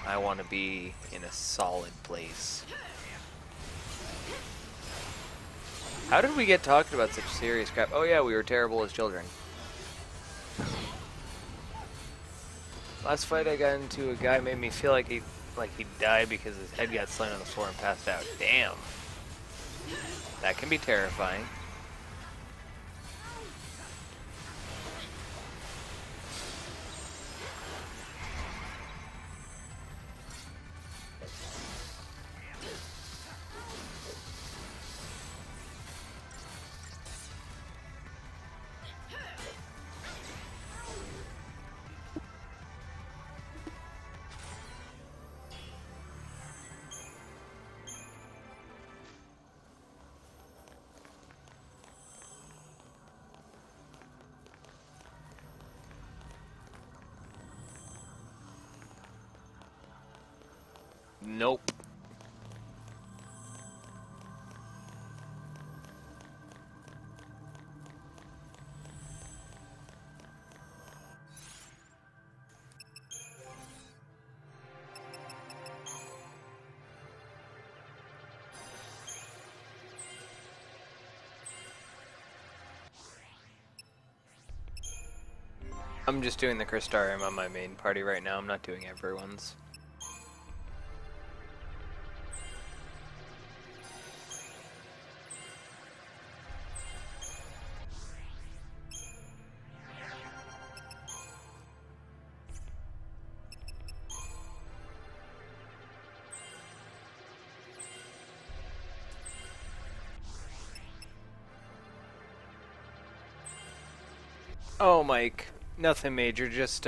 I want to be in a solid place. How did we get talking about such serious crap? Oh yeah, we were terrible as children. Last fight I got into, a guy made me feel like he died because his head got slammed on the floor and passed out. Damn. That can be terrifying. Nope. I'm just doing the Crystarium on my main party right now. I'm not doing everyone's. Oh, Mike, nothing major, just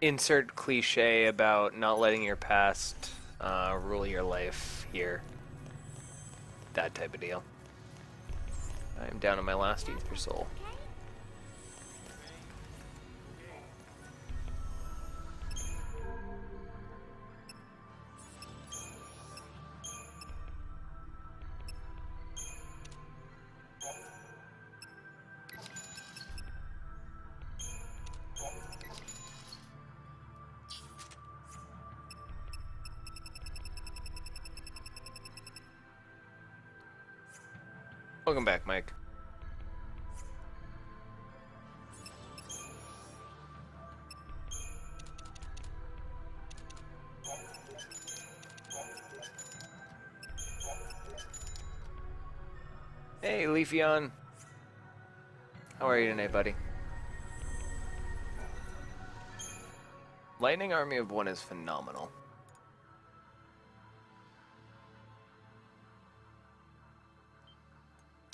insert cliche about not letting your past rule your life here. That type of deal. I'm down to my last Ether Soul. Welcome back, Mike. Hey, Leafeon. How are you tonight, buddy? Lightning Army of One is phenomenal.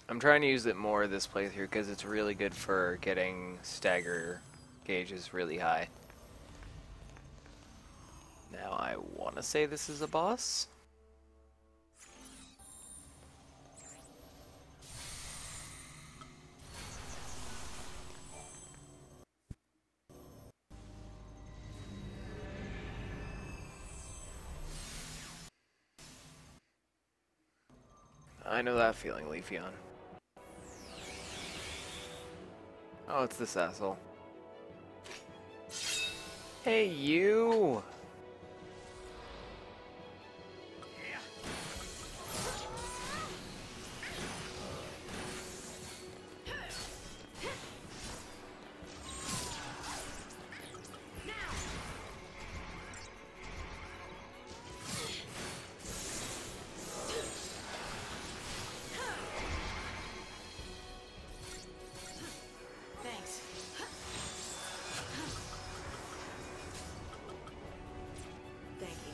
I'm trying to use it more this playthrough because it's really good for getting stagger gauges really high. Now I want to say this is a boss. I know that feeling, Leafeon. Oh, it's this asshole. Hey, you! Thanks. Thank you.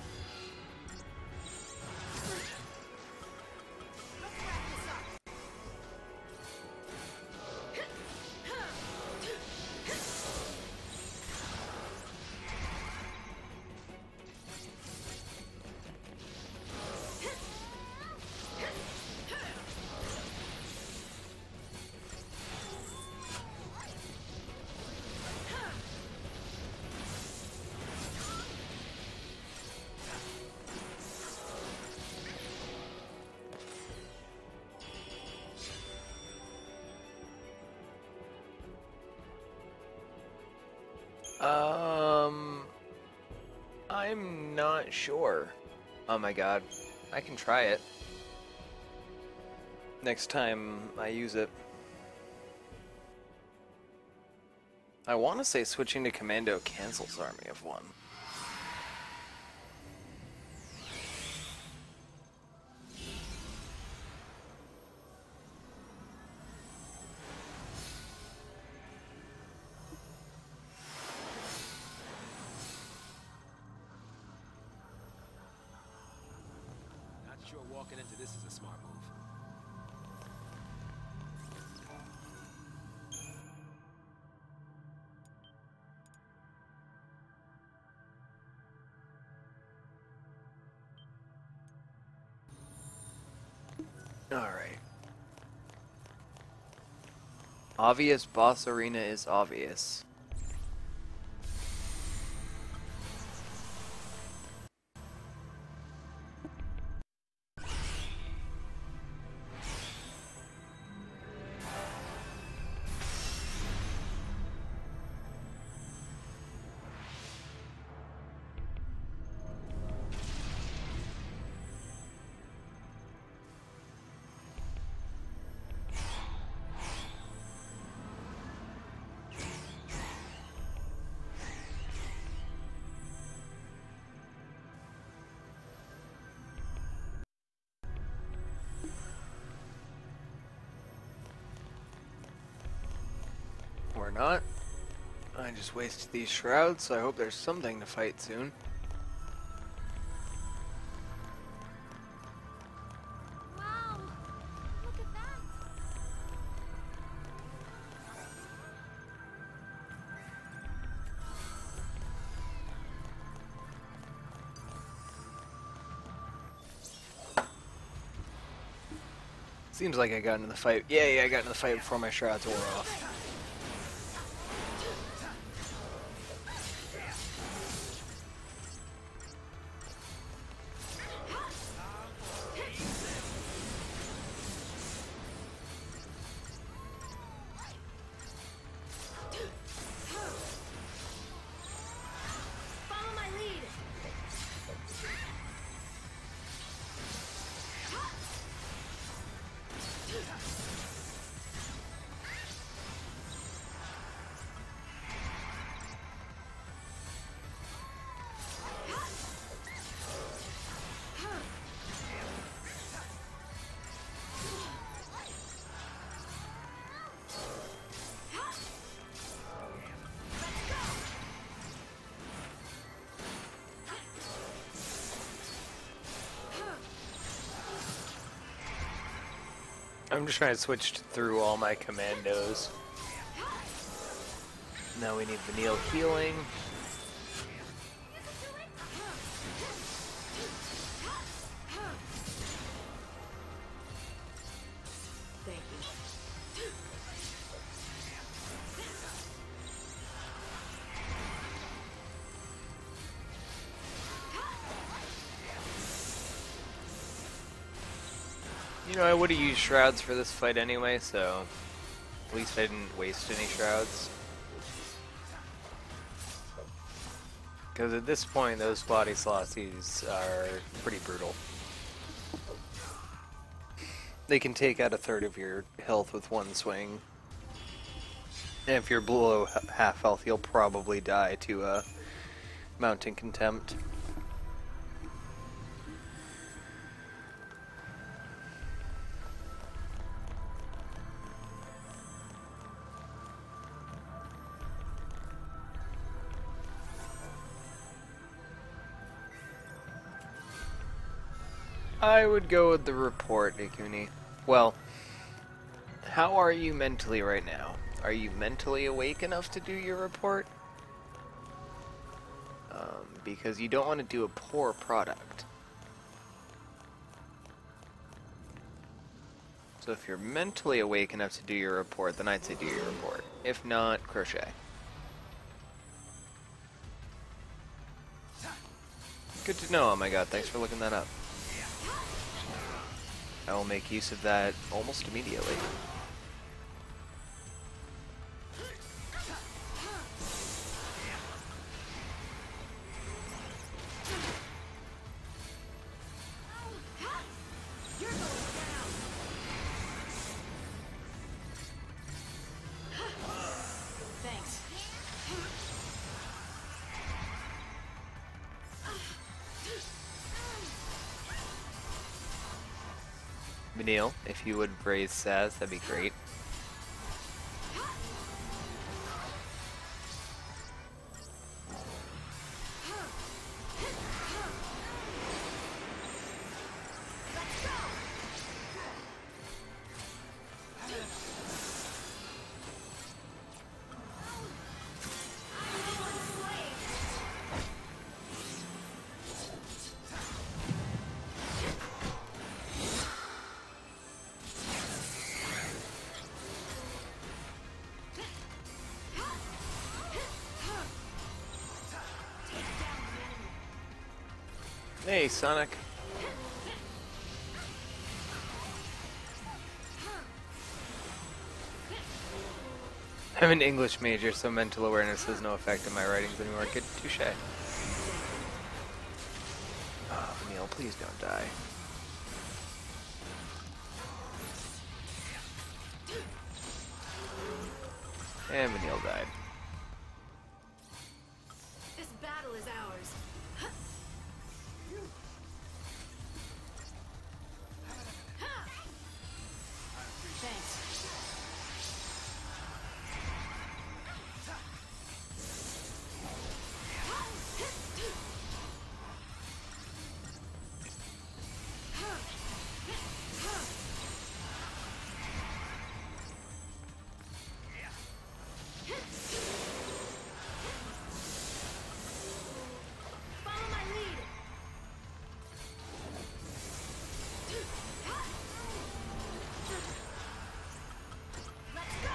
I'm not sure. Oh my god. I can try it. Next time I use it. I want to say switching to Commando cancels Army of One. Not sure walking into this is a smart move. Alright. Obvious boss arena is obvious. Or not. I just wasted these shrouds, so I hope there's something to fight soon. Wow! Look at that! Seems like I got into the fight. Yeah, I got into the fight before my shrouds wore off. Follow my lead. I'm just trying to switch through all my commandos. Now we need Vanille healing. Thank you. You know, I would have used shrouds for this fight anyway, so at least I didn't waste any shrouds. Because at this point, those body slotsies are pretty brutal. They can take out a third of your health with one swing. And if you're below half health, you'll probably die to mounting contempt. I would go with the report, Ikuni. Well, how are you mentally right now? Are you mentally awake enough to do your report? Because you don't want to do a poor product. So if you're mentally awake enough to do your report, then I'd say do your report. If not, crochet. Good to know, oh my god, thanks for looking that up. I will make use of that almost immediately. Thanks. Vanille, if you would raise Saz, that'd be great. Hey, Sonic. I'm an English major, so mental awareness has no effect on my writings anymore. Good, touche. Oh, Neil, please don't die. And Vanille died. This battle is ours. Thanks. Follow my lead. Let's go.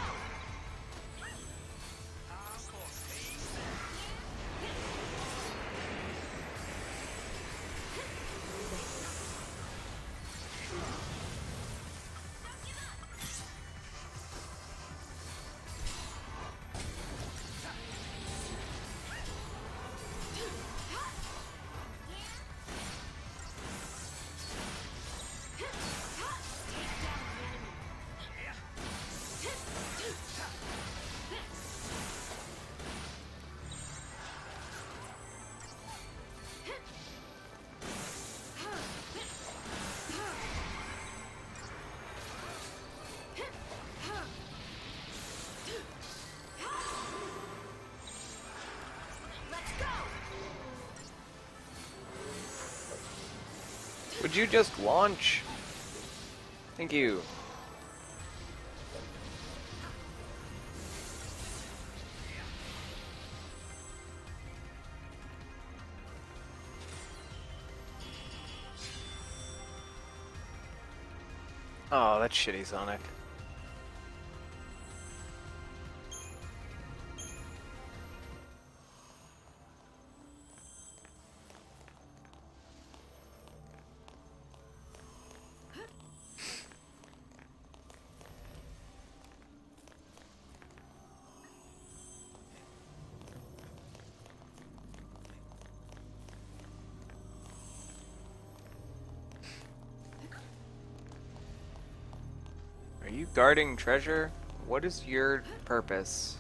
Would you just launch? Thank you. Oh, that's shitty, Sonic. you guarding treasure? What is your purpose?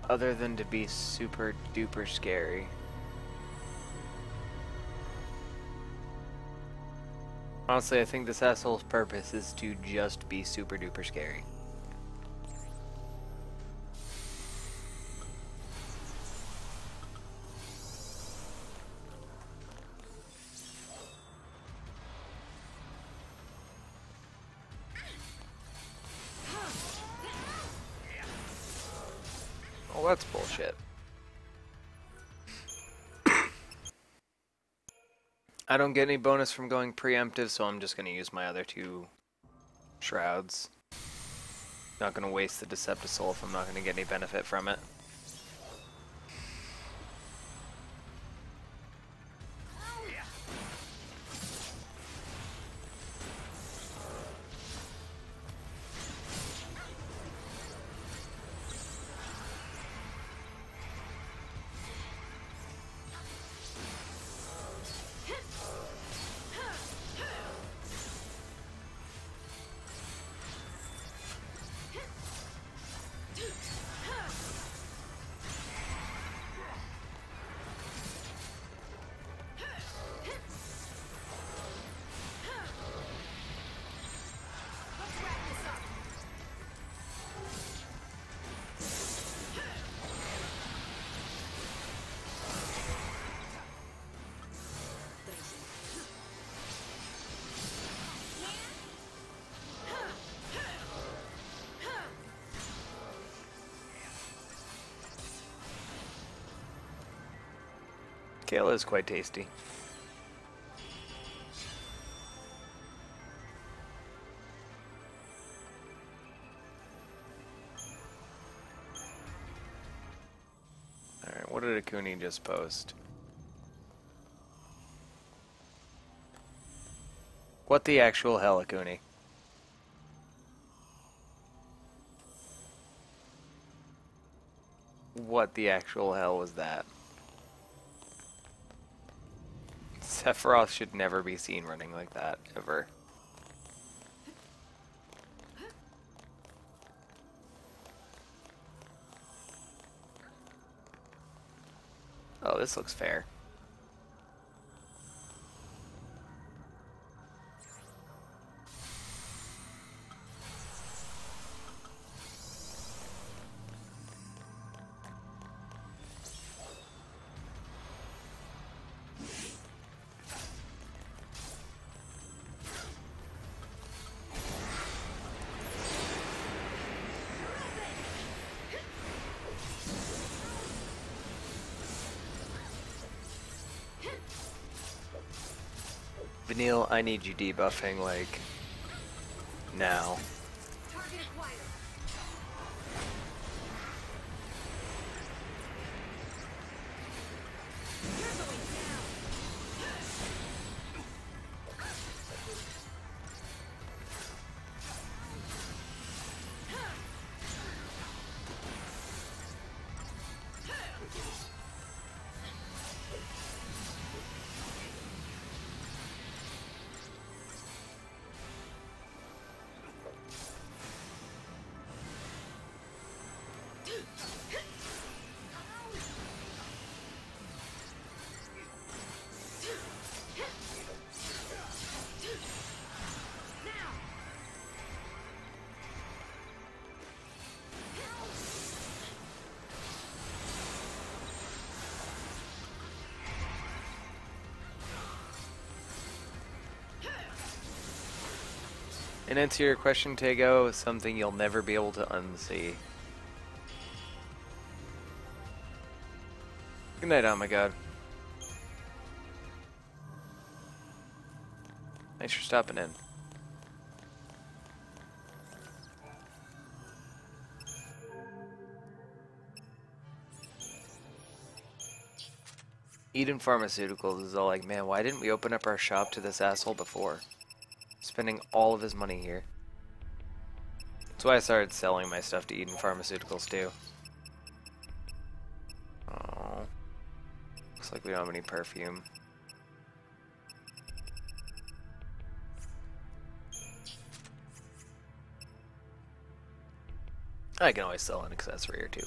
Other than to be super duper scary. Honestly, I think this asshole's purpose is to just be super duper scary. Oh, that's bullshit. I don't get any bonus from going preemptive, so I'm just going to use my other two shrouds. Not going to waste the Deceptive Soul if I'm not going to get any benefit from it. Kale is quite tasty. Alright, what did Akuni just post? What the actual hell, Akuni? What the actual hell was that? Sephiroth should never be seen running like that, ever. Oh, this looks fair. Vanille, I need you debuffing, like, now. And answer your question, Tego, something you'll never be able to unsee. Good night, oh my god. Thanks for stopping in. Eden Pharmaceuticals is all like, man, why didn't we open up our shop to this asshole before? Spending all of his money here. That's why I started selling my stuff to Eden Pharmaceuticals too. Oh, looks like we don't have any perfume. I can always sell an accessory or two.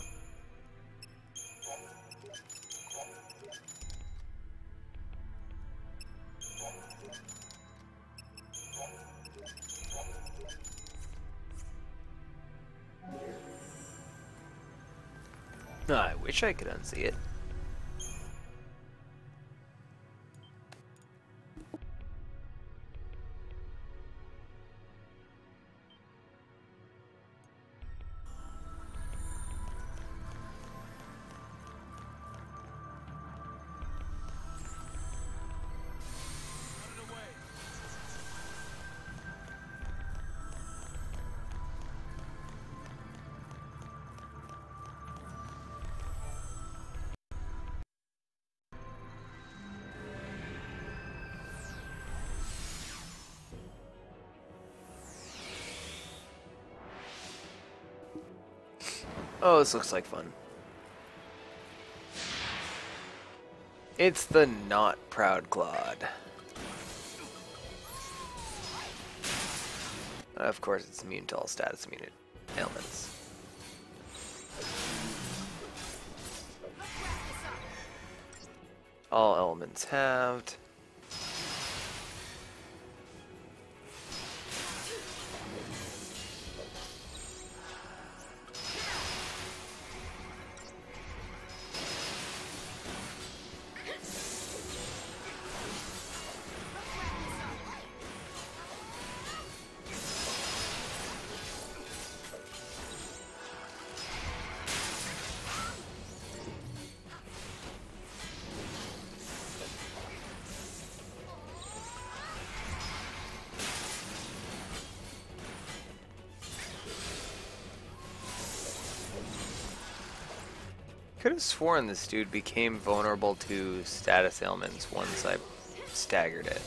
I wish I could unsee it. Oh, this looks like fun. It's the not proud Claude. Of course, it's immune to all status immune ailments. All elements halved. Could have sworn this dude became vulnerable to status ailments once I staggered it.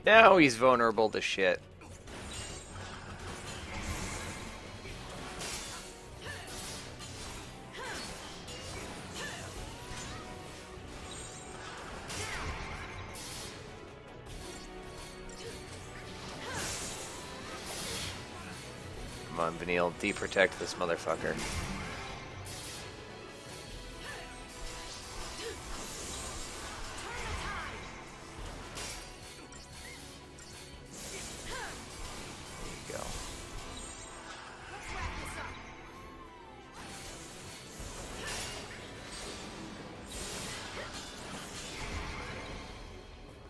Now he's vulnerable to shit. Come on, Vanille, deprotect this motherfucker.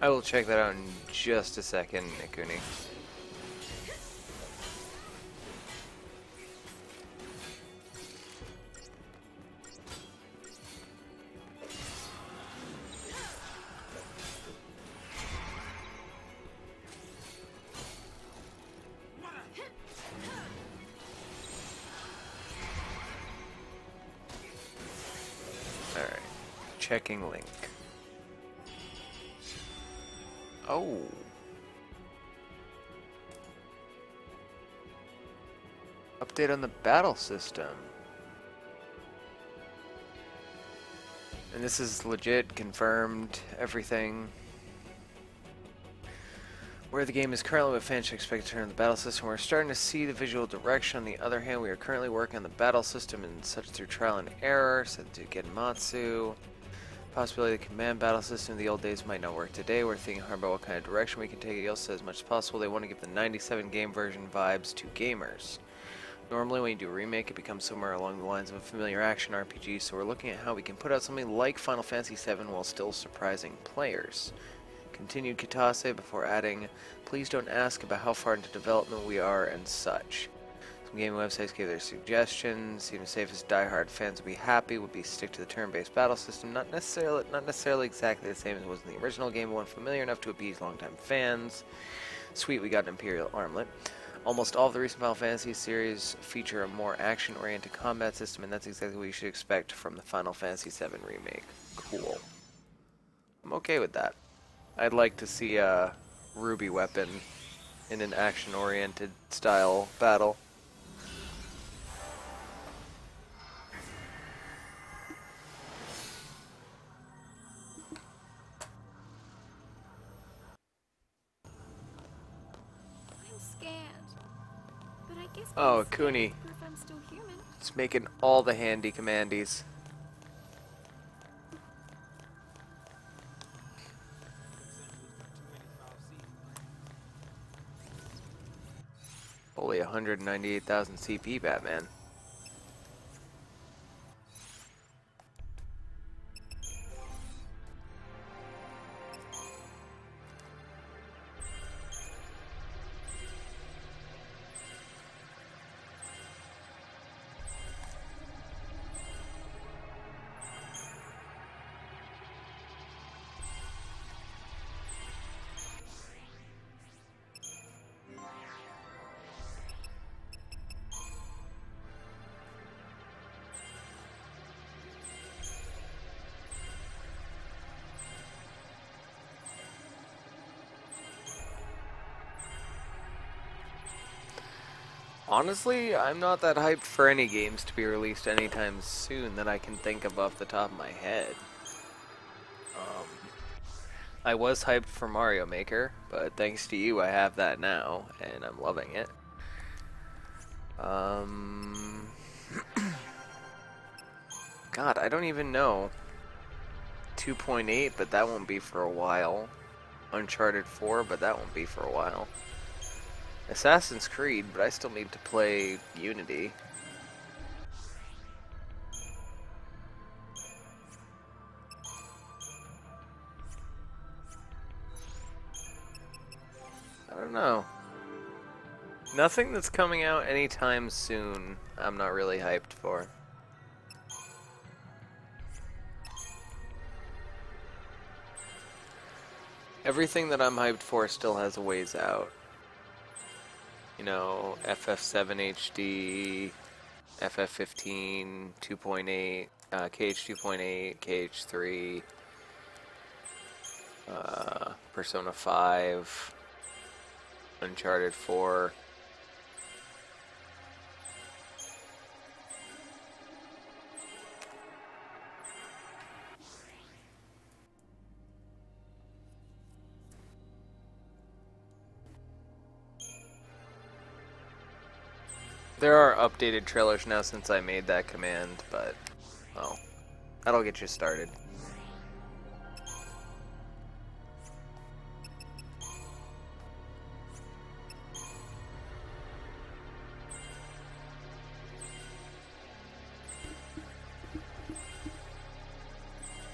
I will check that out in just a second, Nikuni. Alright, checking link. Oh. Update on the battle system. And this is legit, confirmed, everything. Where the game is currently, with fans should expect to turn on the battle system, we're starting to see the visual direction. On the other hand, we are currently working on the battle system and such through trial and error, said to Genmatsu. Possibility the command battle system of the old days might not work today. We're thinking hard about what kind of direction we can take it. He also said as much as possible they want to give the 97 game version vibes to gamers. Normally when you do a remake it becomes somewhere along the lines of a familiar action RPG, so we're looking at how we can put out something like Final Fantasy VII while still surprising players. Continued Kitase before adding, please don't ask about how far into development we are and such. Some gaming websites gave their suggestions. Seems safest diehard fans would be happy would be stick to the turn-based battle system, not necessarily exactly the same as it was in the original game, but one familiar enough to appease longtime fans. Sweet, we got an Imperial armlet. Almost all of the recent Final Fantasy series feature a more action-oriented combat system, and that's exactly what you should expect from the Final Fantasy VII Remake. Cool. I'm okay with that. I'd like to see a Ruby weapon in an action-oriented style battle. I'm scared. But I guess Oh, being scared Kuni. is proof I'm still human. It's making all the handy commandies. Only 198,000 CP, Batman. Honestly, I'm not that hyped for any games to be released anytime soon that I can think of off the top of my head. I was hyped for Mario Maker, but thanks to you I have that now, and I'm loving it. God, I don't even know. 2.8, but that won't be for a while. Uncharted 4, but that won't be for a while. Assassin's Creed, but I still need to play Unity. I don't know. Nothing that's coming out anytime soon, I'm not really hyped for. Everything that I'm hyped for still has a ways out. You know, FF7 HD, FF15, 2.8, KH2.8, KH3, Persona 5, Uncharted 4. There are updated trailers now since I made that command, but, well, that'll get you started.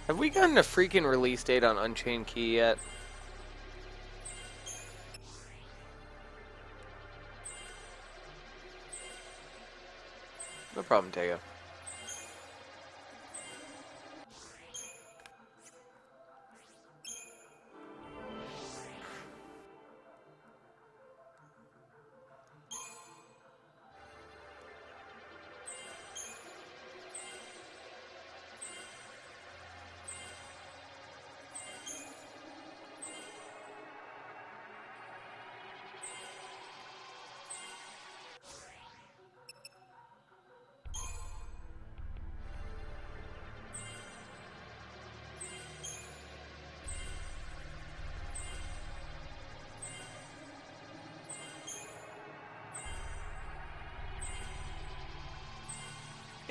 Have we gotten a freaking release date on Unchained Key yet? No problem, Tega.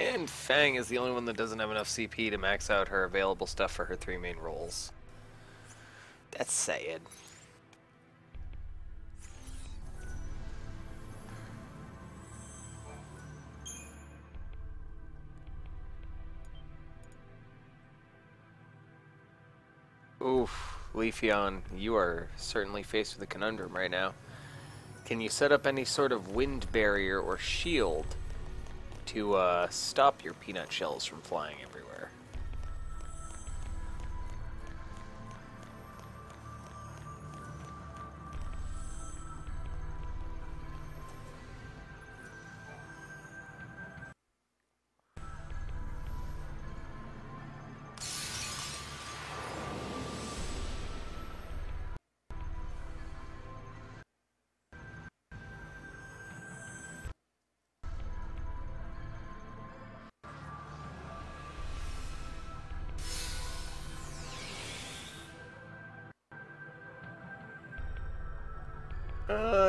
And Fang is the only one that doesn't have enough CP to max out her available stuff for her 3 main roles. That's sad. Oof. Leafeon, you are certainly faced with a conundrum right now. Can you set up any sort of wind barrier or shield to stop your peanut shells from flying everywhere?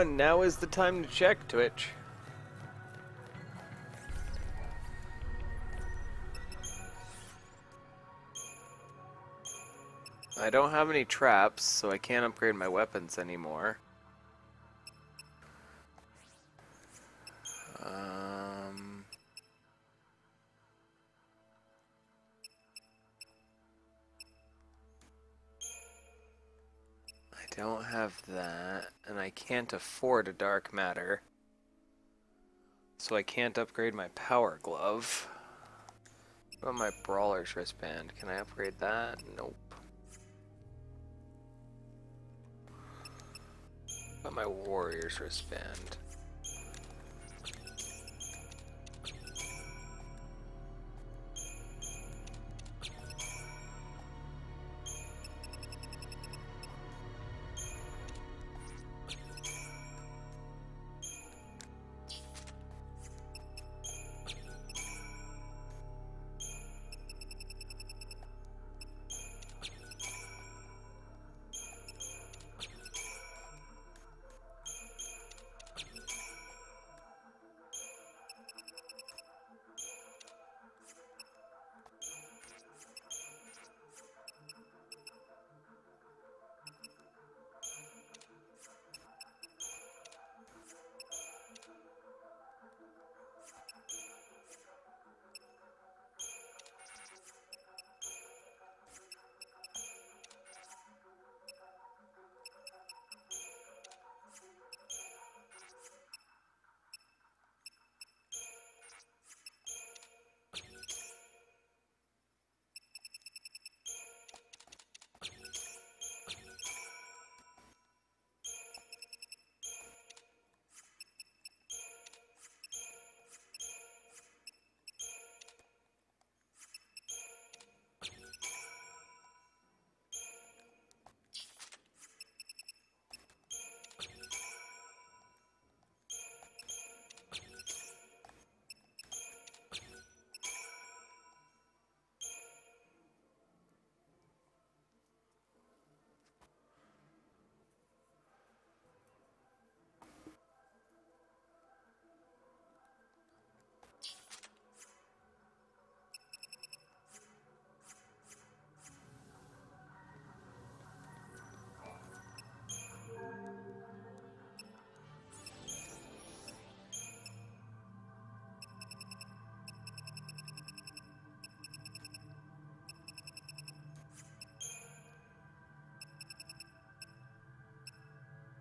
Now is the time to check, Twitch. I don't have any traps, so I can't upgrade my weapons anymore. I don't have that, and I can't afford a dark matter. So I can't upgrade my power glove. What about my brawler's wristband? Can I upgrade that? Nope. What about my warrior's wristband?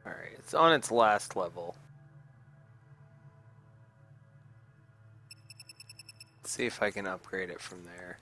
Alright, it's on its last level. Let's see if I can upgrade it from there.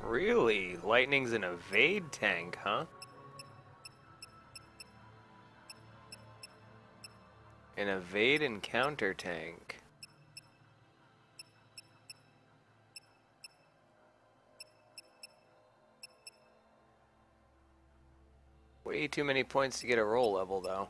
Really? Lightning's an evade tank, huh? An evade and counter tank. Way too many points to get a roll level, though.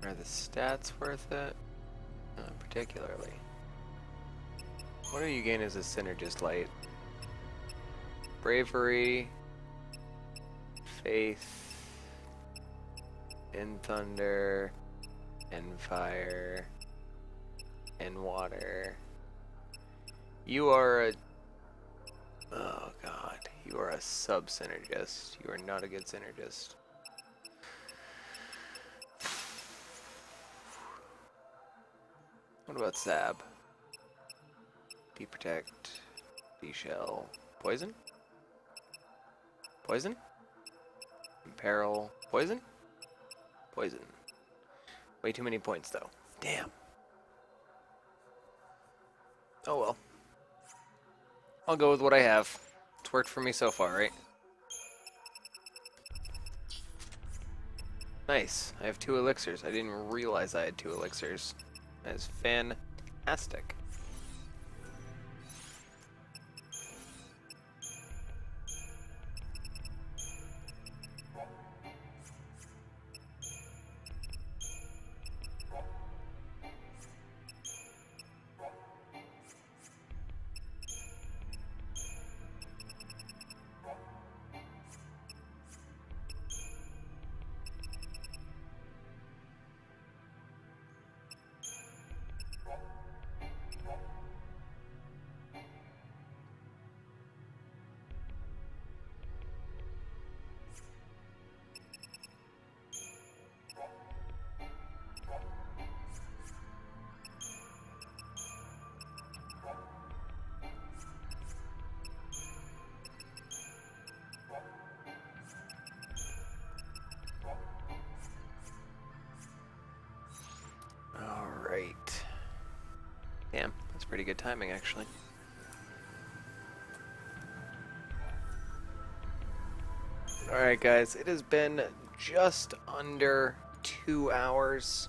Are the stats worth it? Not particularly. What do you gain as a synergist light? Bravery, faith, in thunder, and fire, and water. You are a... Oh god, you are a sub-synergist. You are not a good synergist. What about Sab? Protect, shell, poison? Poison? Imperil, poison? Poison. Way too many points though. Damn. Oh well. I'll go with what I have. It's worked for me so far, right? Nice. I have 2 elixirs. I didn't realize I had 2 elixirs. That is fantastic. Alright. Damn, that's pretty good timing actually. Alright guys, it has been just under 2 hours.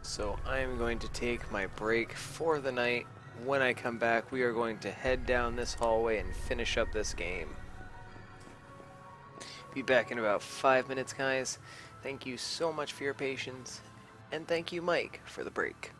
So I'm going to take my break for the night. When I come back, we are going to head down this hallway and finish up this game. Be back in about 5 minutes, guys. Thank you so much for your patience, and thank you, Mike, for the break.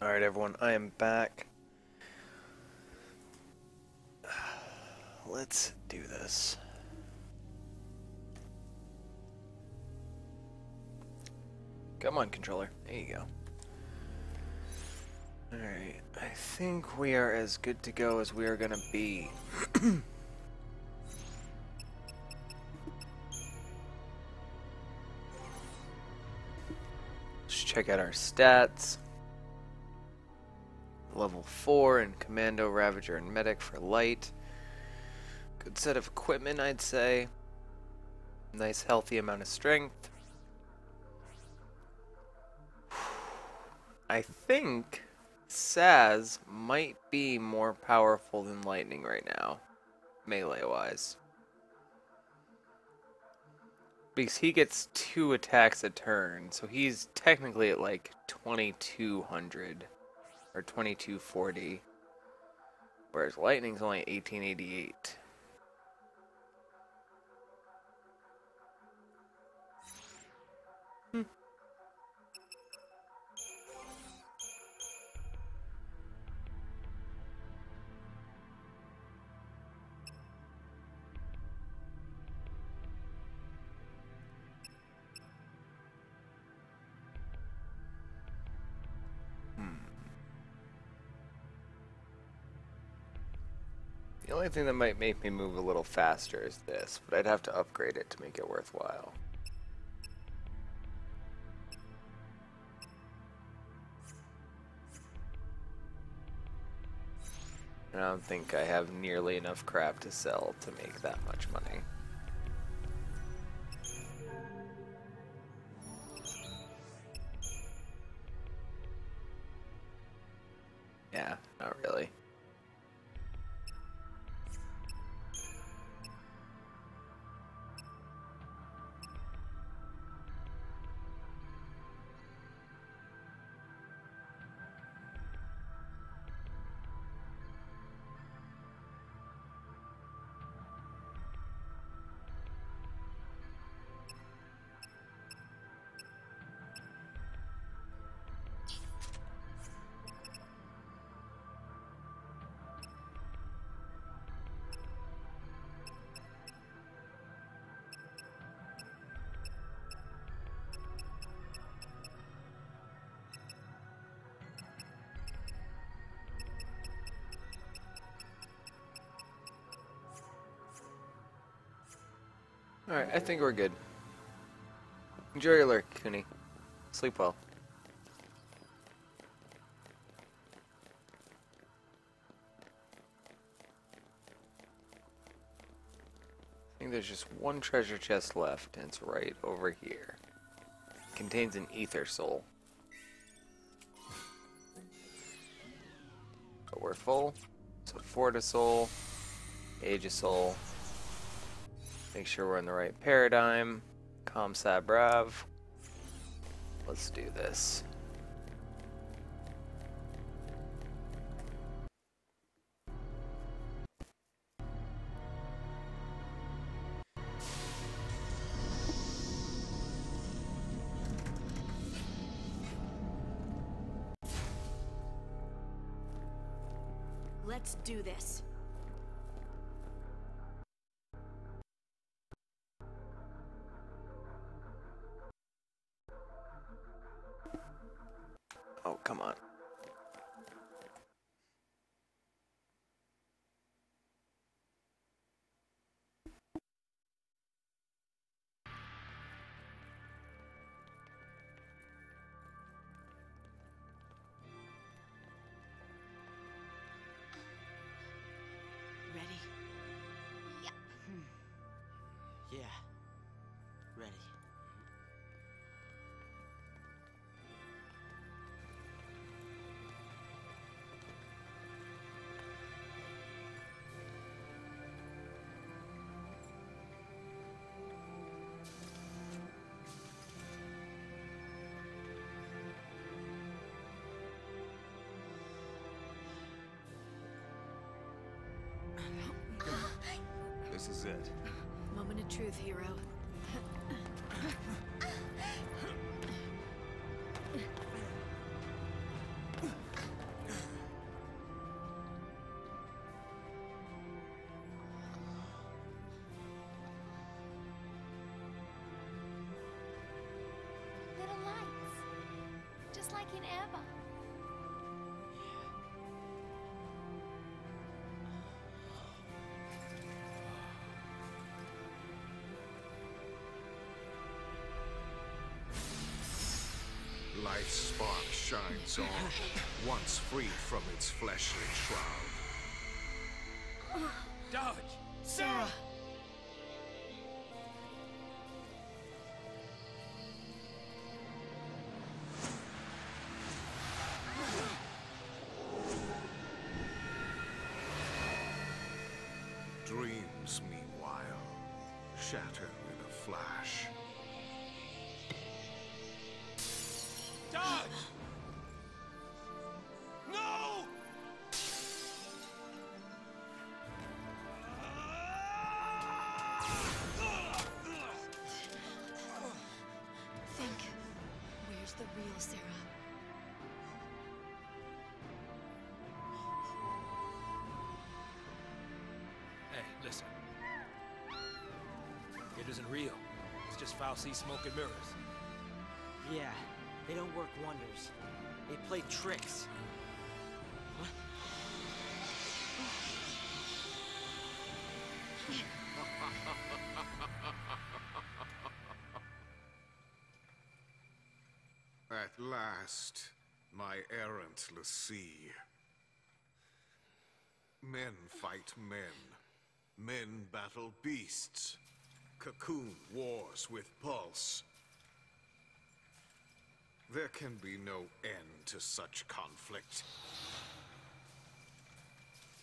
Alright, everyone, I am back. Let's do this. Come on, controller. There you go. Alright, I think we are as good to go as we are gonna be. Let's check out our stats. Level 4 in Commando, Ravager, and Medic for light. Good set of equipment, I'd say. Nice healthy amount of strength. I think Saz might be more powerful than Lightning right now, melee-wise. Because he gets 2 attacks a turn, so he's technically at like 2200 or 2240, whereas Lightning's only 1888. The only thing that might make me move a little faster is this, but I'd have to upgrade it to make it worthwhile. And I don't think I have nearly enough crap to sell to make that much money. Yeah, not really. Alright, I think we're good. Enjoy your lurk, Cooney. Sleep well. I think there's just one treasure chest left, and it's right over here. It contains an ether soul. So we're full. So Forta soul, Aegis soul. Make sure we're in the right paradigm. Comsat Brav. Let's do this. Let's do this. Oh, come on. Ready? Yeah. Yeah. Ready. This is it. Moment of truth, hero. in ever. Life's spark shines on, once freed from its fleshly shroud. Dodge! Sarah! Dreams, meanwhile, shatter in a flash. Dodge! No! Think. Where's the real Sarah? Hey, listen. It isn't real. It's just Fauci smoke and mirrors. Yeah, they don't work wonders. They play tricks. What? At last, my errant l'Cie. Men fight men. Men battle beasts. Cocoon wars with pulse. There can be no end to such conflict.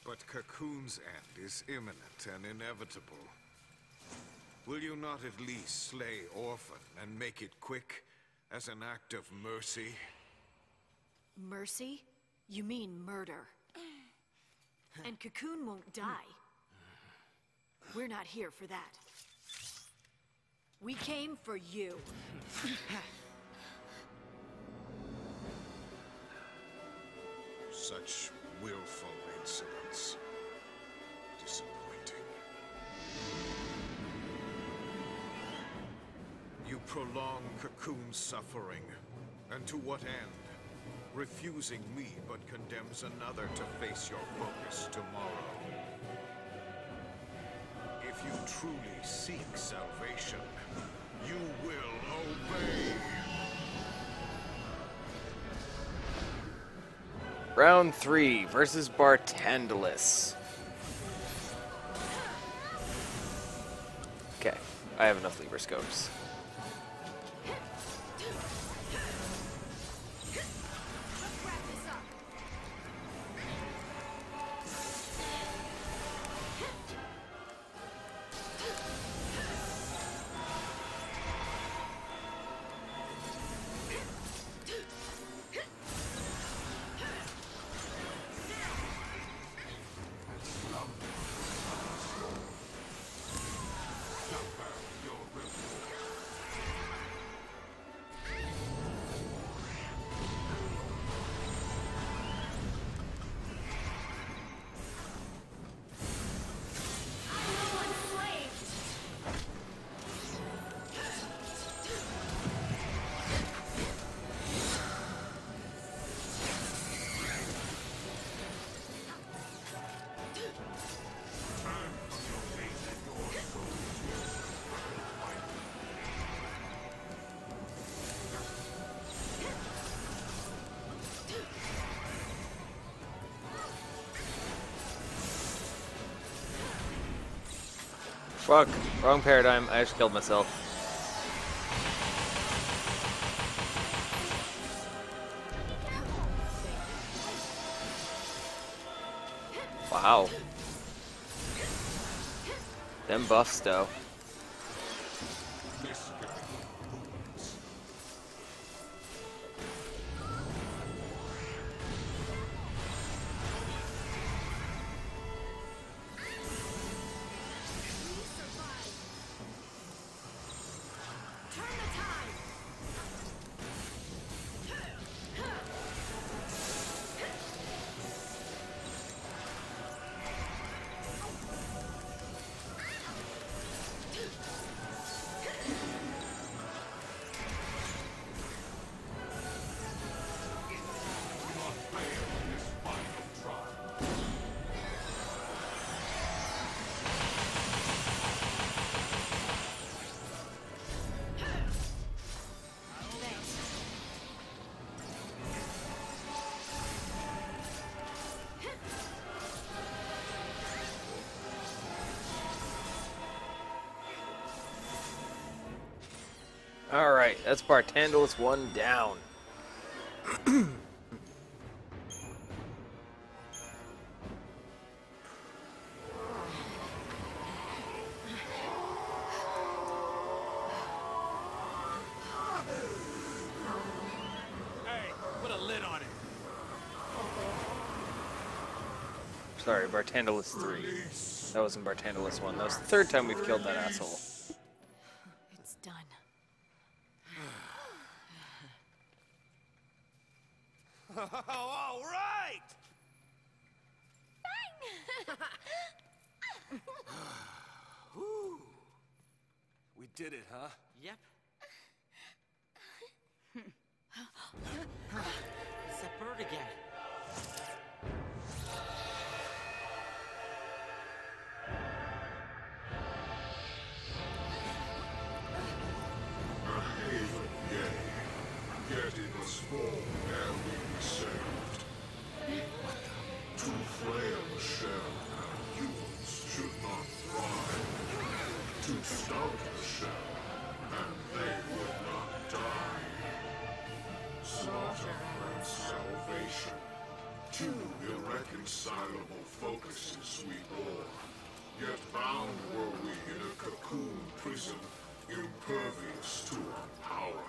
But Cocoon's end is imminent and inevitable. Will you not at least slay Orphan and make it quick, as an act of mercy? Mercy? You mean murder. And Cocoon won't die. We're not here for that. We came for you. Such willful insolence. Disappointing. You prolong Cocoon's suffering. And to what end? Refusing me but condemns another to face your focus tomorrow. If you truly seek salvation, you will obey. Round 3 versus Bartandalus. Okay, I have enough lever scopes. Fuck, wrong paradigm. I just killed myself. Wow. Them buffs though. Alright, that's Bartandalus 1 down. Hey, put a lid on it. Sorry, Bartandalus 3. That wasn't Bartandalus 1. That was the third time we've killed that asshole. It's done. All right! Whew. We did it, huh? Yep. It's that bird again. Yet it was born ere we be saved. Too frail a shell, and humans should not thrive. Too stout a shell, and they would not die. Slaughter and salvation, two irreconcilable focuses we bore. Yet bound were we in a cocoon prison, impervious to our power.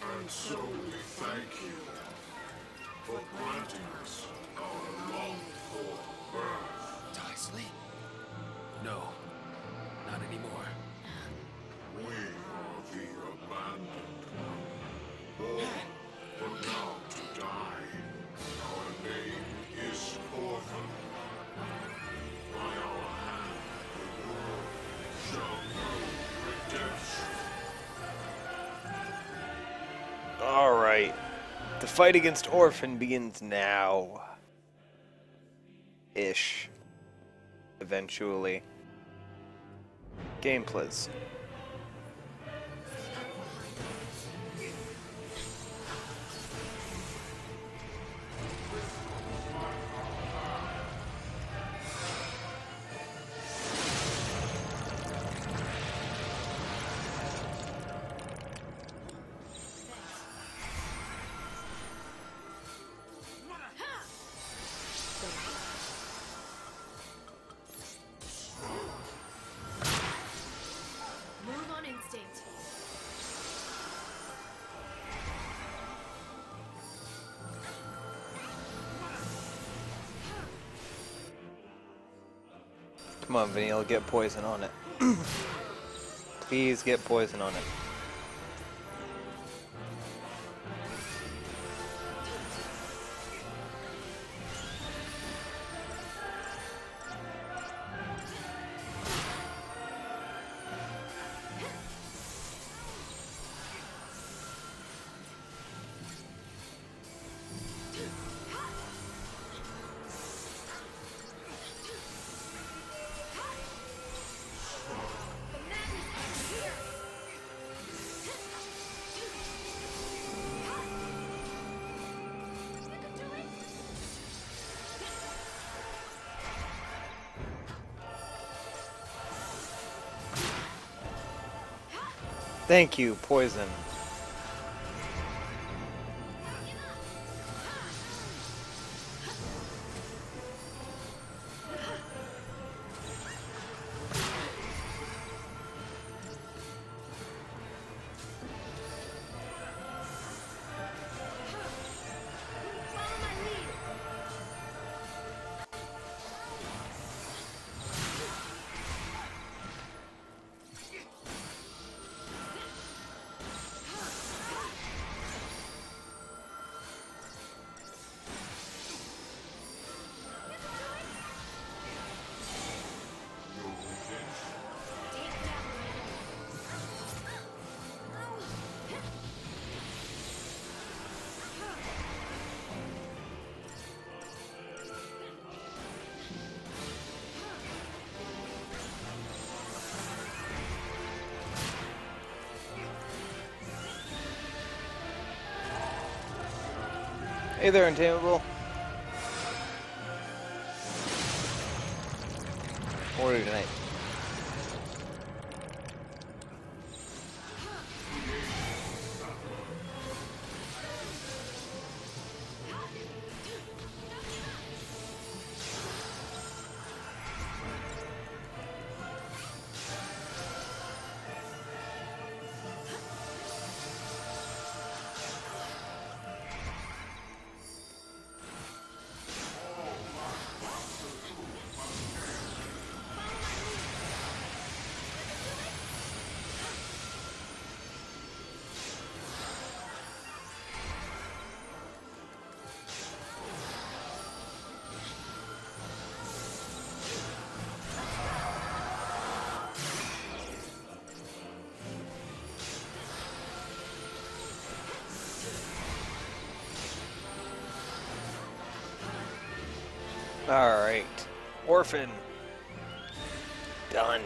And so we thank you for granting us our longed-for birth. Die, sleep. No, not anymore. We are the abandoned, born but now to die. Our name is Orphan. By our hand, the world shall know redemption. Alright. The fight against Orphan begins now. Ish. Eventually. Gameplays. Move on instinct. Come on, Vanille, get poison on it. Please get poison on it. Thank you, poison. Hey there, Untamable. Order tonight. Alright. Orphan. Done.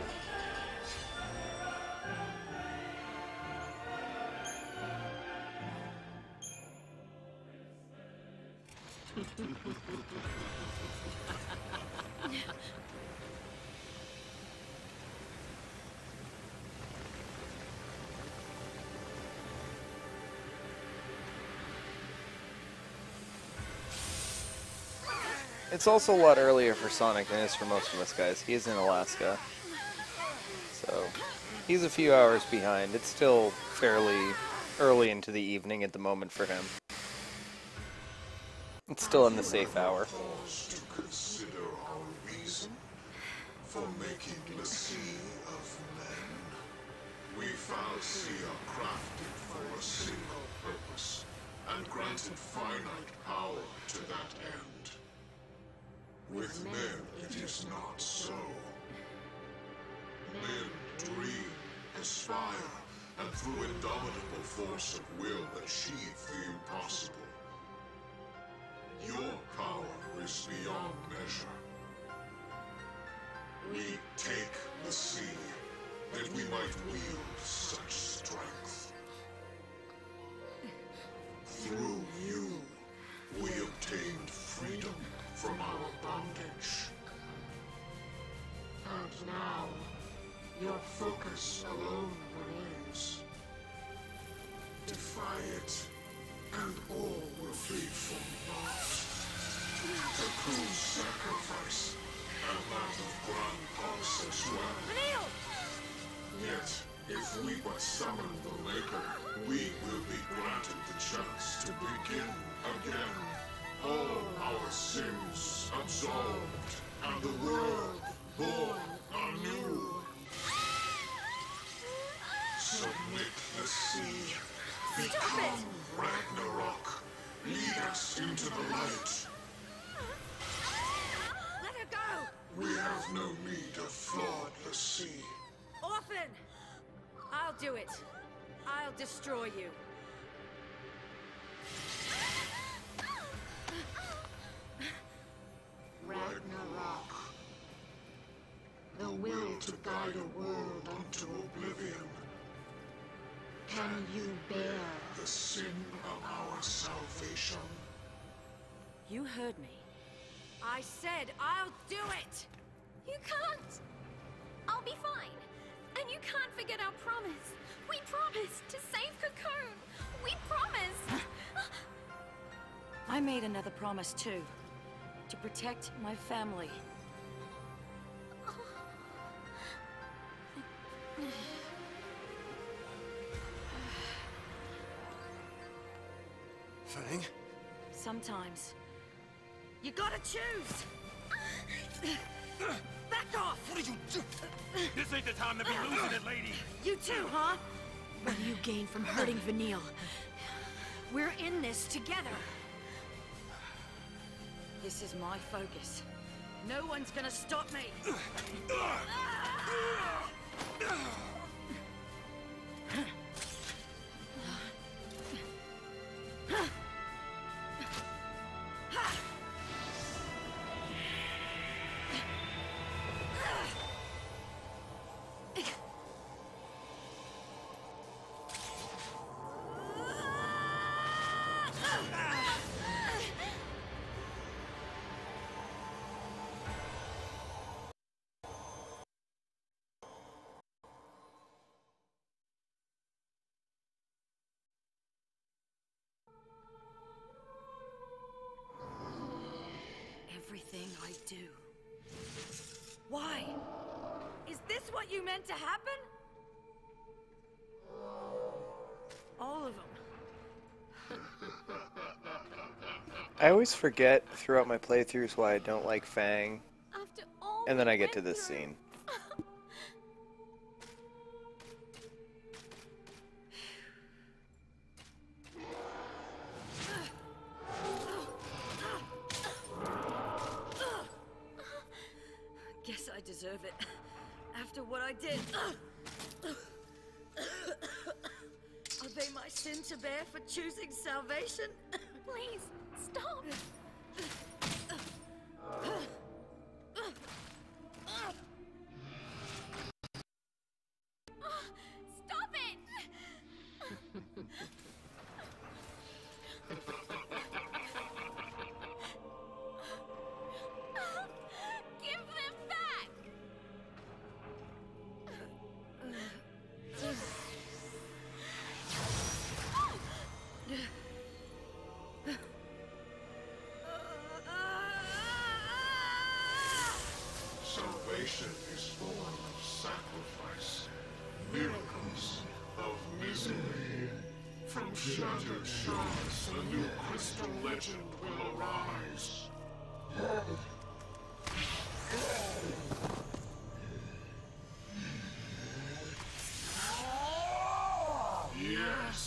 It's also a lot earlier for Sonic than it is for most of us guys. He's in Alaska. So, he's a few hours behind. It's still fairly early into the evening at the moment for him. It's still in the safe hour. Pause to consider our reason for making the sea of men. We Fal'Cie are crafted for a single purpose, and granted finite power to that end. With men, it is not so. Men dream, aspire, and through indomitable force of will achieve the impossible. Your power is beyond measure. We take the sea, that we might wield such strength. Through you, we obtained freedom from our bondage. And now, your focus alone remains. Defy it, and all will flee from naught. Cocoon's sacrifice, and that of Grand Pulse as well. Yet, if we but summon the Maker, we will be granted the chance to begin again. All our sins absolved, and the world born anew. Submit the sea, become Ragnarok, lead us into the light. Let her go! We have no need of flawed the sea. Orphan! I'll do it. I'll destroy you. Ragnarok. The will to guide a world unto oblivion. Can you bear the sin of our salvation? You heard me. I said I'll do it! You can't! I'll be fine. And you can't forget our promise. We promised to save Cocoon. We promised! I made another promise too. To protect my family. Fang? Sometimes, you gotta choose! Back off! What are you doing? This ain't the time to be losing it, lady. You too, huh? What do you gain from hurting Vanille? We're in this together. This is my focus. No one's gonna stop me. Everything I do. Why? Is this what you meant to happen? All of them. I always forget throughout my playthroughs why I don't like Fang, After all and then we I get to went this through. scene. Guess I deserve it. After what I did. Are they my sin to bear for choosing salvation? Please, stop! Stop it! Give them back! Salvation is born of sacrifice, miracles of misery. From shattered shards, a new crystal legend will arise. Yes!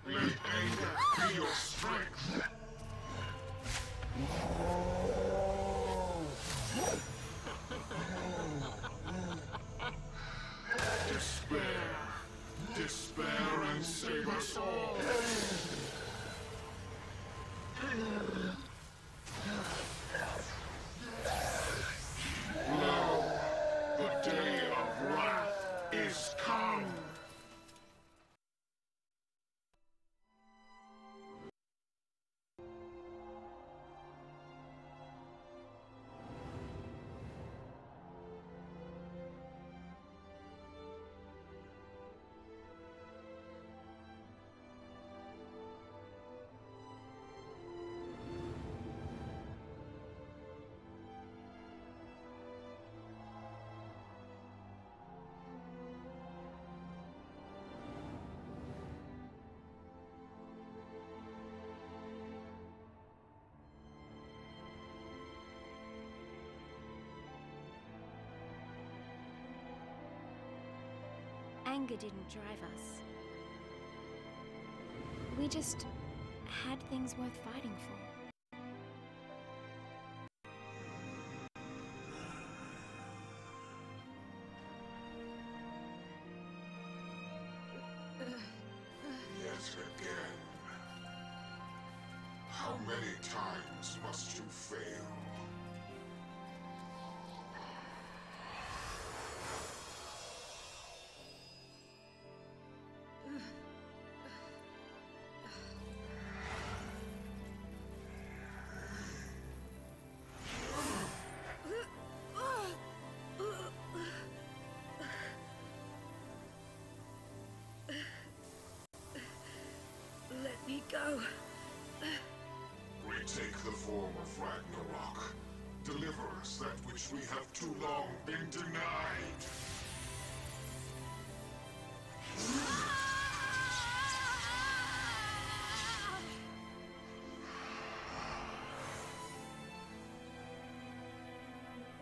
Let anger be your strength! Despair! Despair and save us all! Lo, the day of wrath is come! Anger didn't drive us. We just had things worth fighting for. Yet again. How many times must you fail? Let me go. We take the form of Ragnarok. Deliver us that which we have too long been denied.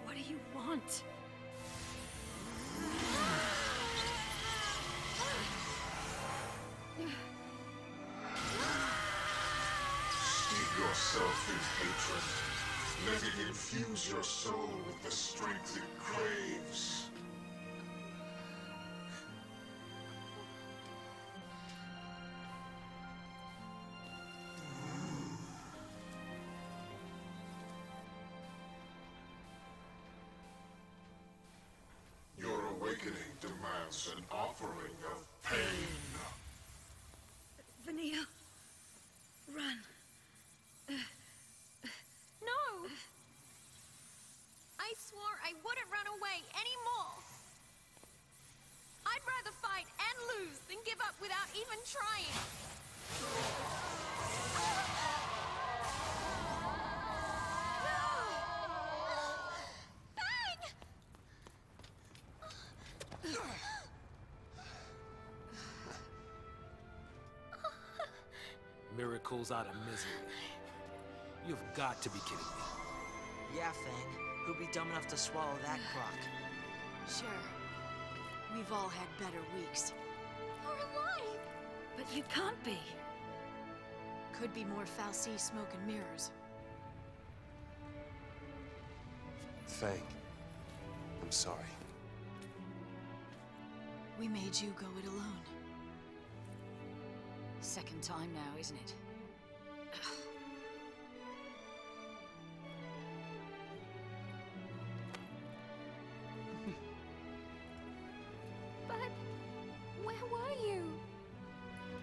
What do you want? Steep yourself in hatred. Let it infuse your soul with the strength it craves. Your awakening demands an offering of pain. Vanille. Run. No! I swore I wouldn't run away anymore! I'd rather fight and lose than give up without even trying! Bang! Miracles out of misery. You've got to be kidding me. Yeah, Fang. Who'd be dumb enough to swallow that crock? Sure. We've all had better weeks. You're alive! But you can't be. Could be more Fal'Cie smoke and mirrors. Fang, I'm sorry. We made you go it alone. Second time now, isn't it?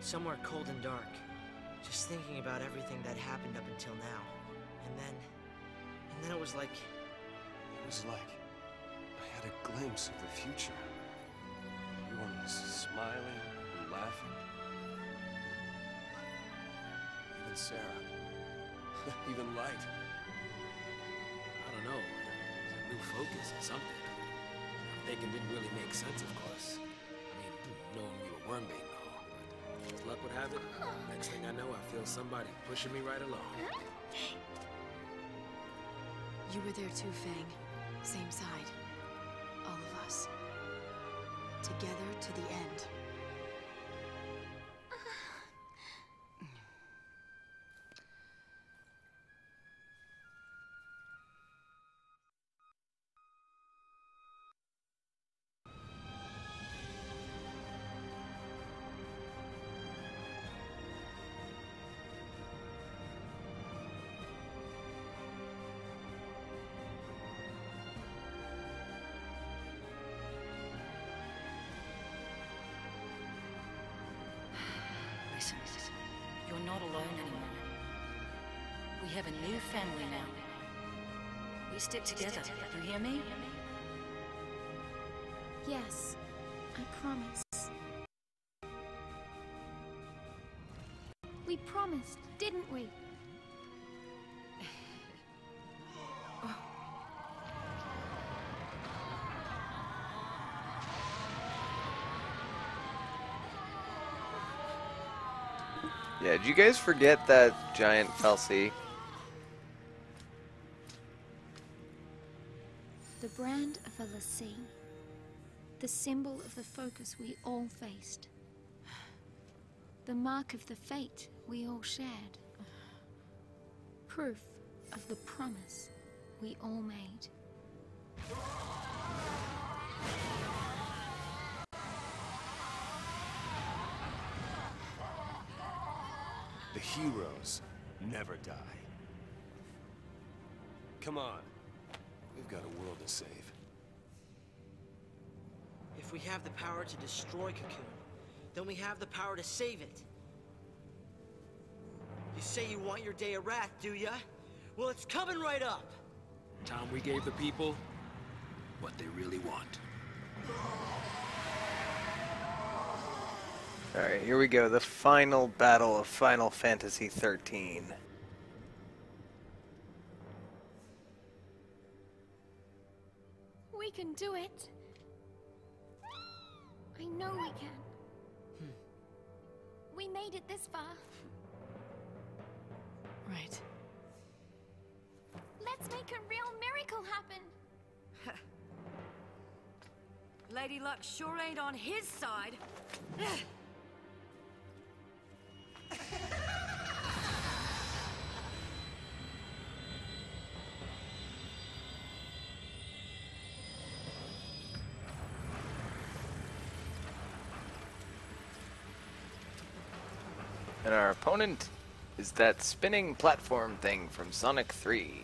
somewhere cold and dark, just thinking about everything that happened up until now. And then it was like... It was like I had a glimpse of the future. Everyone was smiling and laughing. Even Sarah. Even Light. I don't know. A new focus or something. Thinking didn't really make sense, of course. I mean, knowing we were worm bait and all. But as luck would have it, next thing I know, I feel somebody pushing me right along. You were there too, Fang. Same side. All of us. Together to the end. Listen, you're not alone anymore. We have a new family now. We stick together, you hear me? Yes, I promise. We promised, didn't we? Yeah, did you guys forget that giant Felsi? The brand of a lassie. The symbol of the focus we all faced. The mark of the fate we all shared. Proof of the promise we all made. The heroes never die. Come on. We've got a world to save. If we have the power to destroy Cocoon, then we have the power to save it. You say you want your day of wrath, do ya? Well, it's coming right up! Time we gave the people what they really want. Alright, here we go. The final battle of Final Fantasy XIII. We can do it. I know we can. We made it this far. Right. Let's make a real miracle happen. Lady Luck sure ain't on his side. And our opponent is that spinning platform thing from Sonic 3.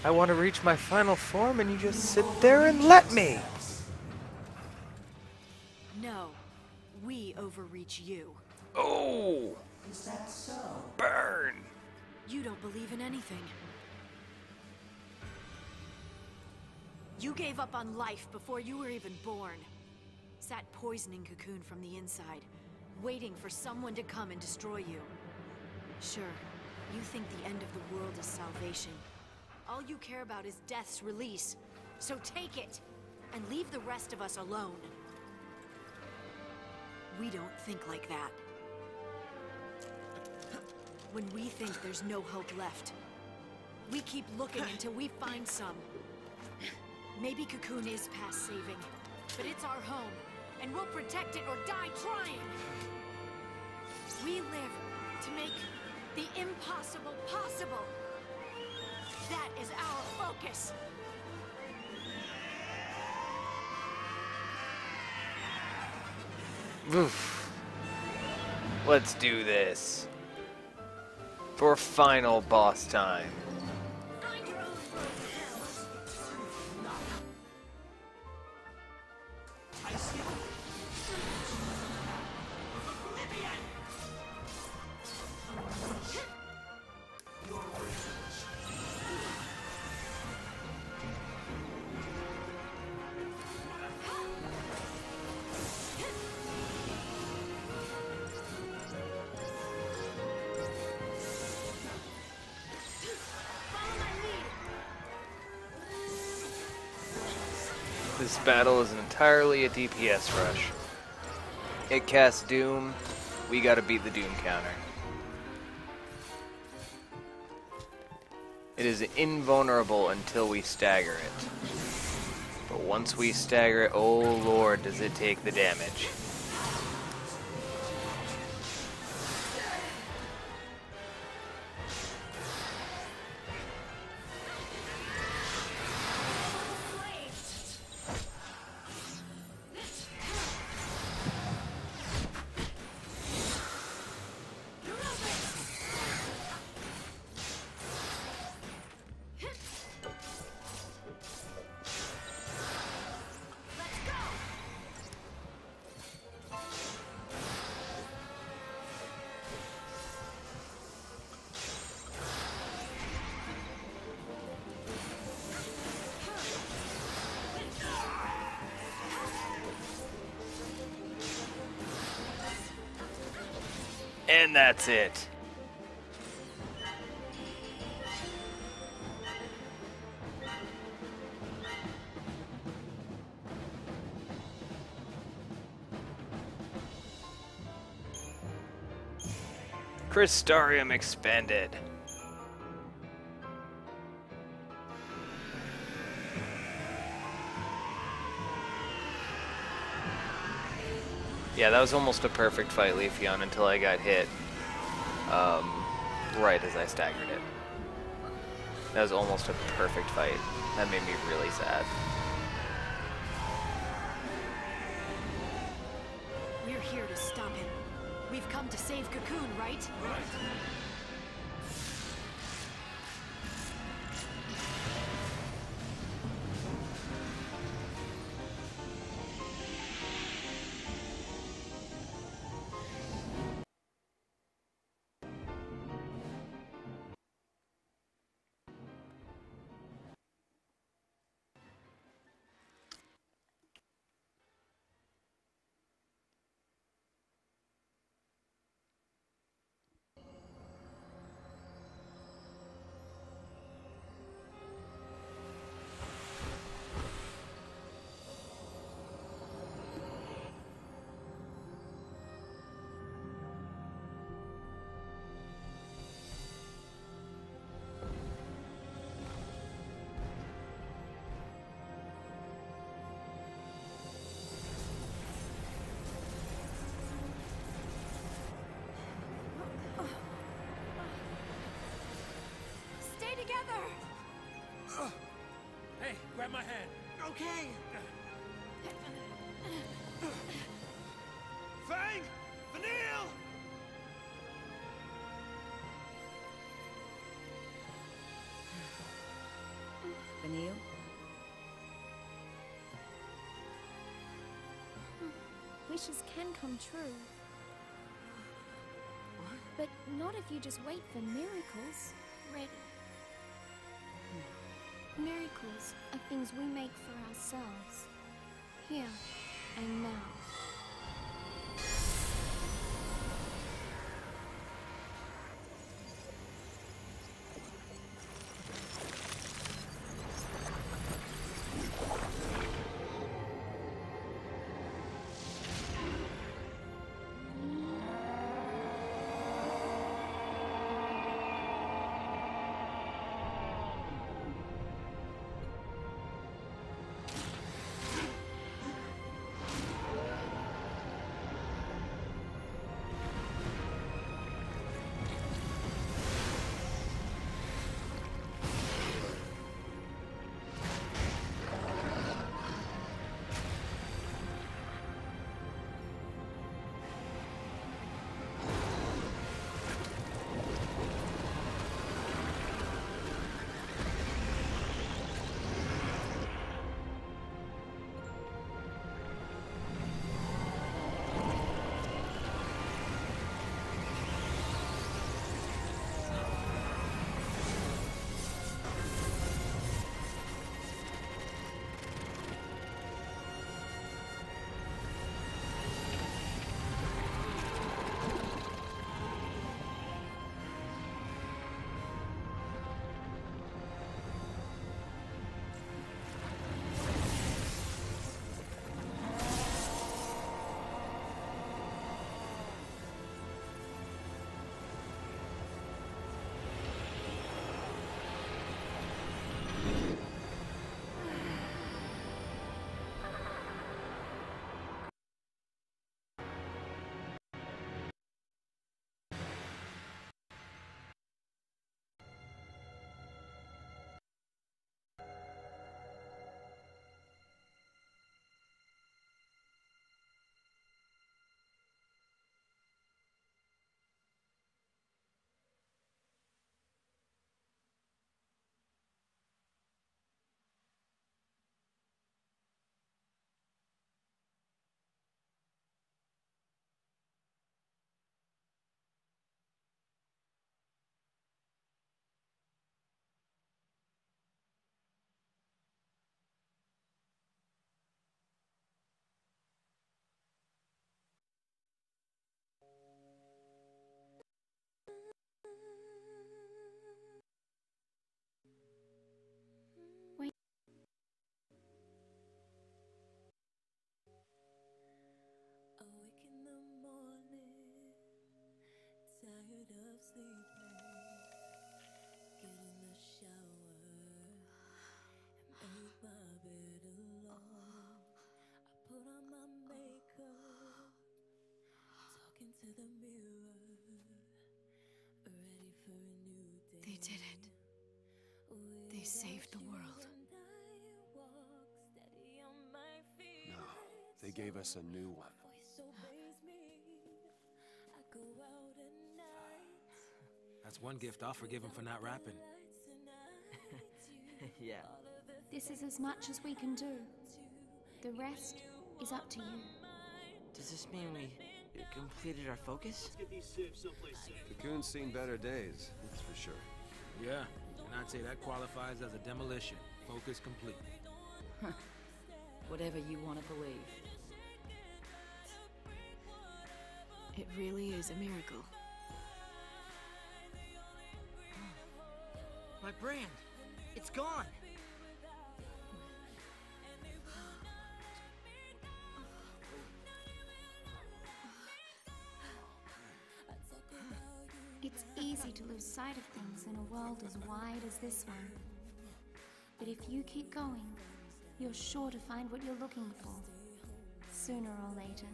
I want to reach my final form and you just sit there and let me! No. We overreach you. Oh! Is that so? Burn! You don't believe in anything. You gave up on life before you were even born. Sat poisoning Cocoon from the inside, waiting for someone to come and destroy you. Sure, you think the end of the world is salvation. All you care about is death's release. So take it, and leave the rest of us alone. We don't think like that. When we think there's no hope left, we keep looking until we find some. Maybe Cocoon is past saving, but it's our home, and we'll protect it or die trying. We live to make the impossible possible. That is our focus. Oof. Let's do this. For final boss time. This battle is entirely a DPS rush. It casts Doom, we gotta beat the Doom counter. It is invulnerable until we stagger it. But once we stagger it, oh lord, does it take the damage. And that's it. Crystarium expanded. Yeah, that was almost a perfect fight, Leafeon, until I got hit. Right as I staggered it. That was almost a perfect fight. That made me really sad. We're here to stop him. We've come to save Cocoon, right? Right. Stay together! Hey, grab my hand. Okay. Fang! Vanille! Vanille? Wishes can come true. But not if you just wait for miracles. Ready. Miracles are things we make for ourselves. Here and now. of sleeping. Get in the shower and make my bed alone. I put on my makeup, talking to the mirror, ready for a new day. They did it. They saved the world. No, they gave us a new one. That's one gift I'll forgive him for not rapping. Yeah. This is as much as we can do. The rest is up to you. Does this mean we completed our focus? Cocoon's seen better days, that's for sure. Yeah, and I'd say that qualifies as a demolition. Focus complete. Whatever you want to believe. It really is a miracle. My brand! It's gone! It's easy to lose sight of things in a world as wide as this one. But if you keep going, you're sure to find what you're looking for, sooner or later.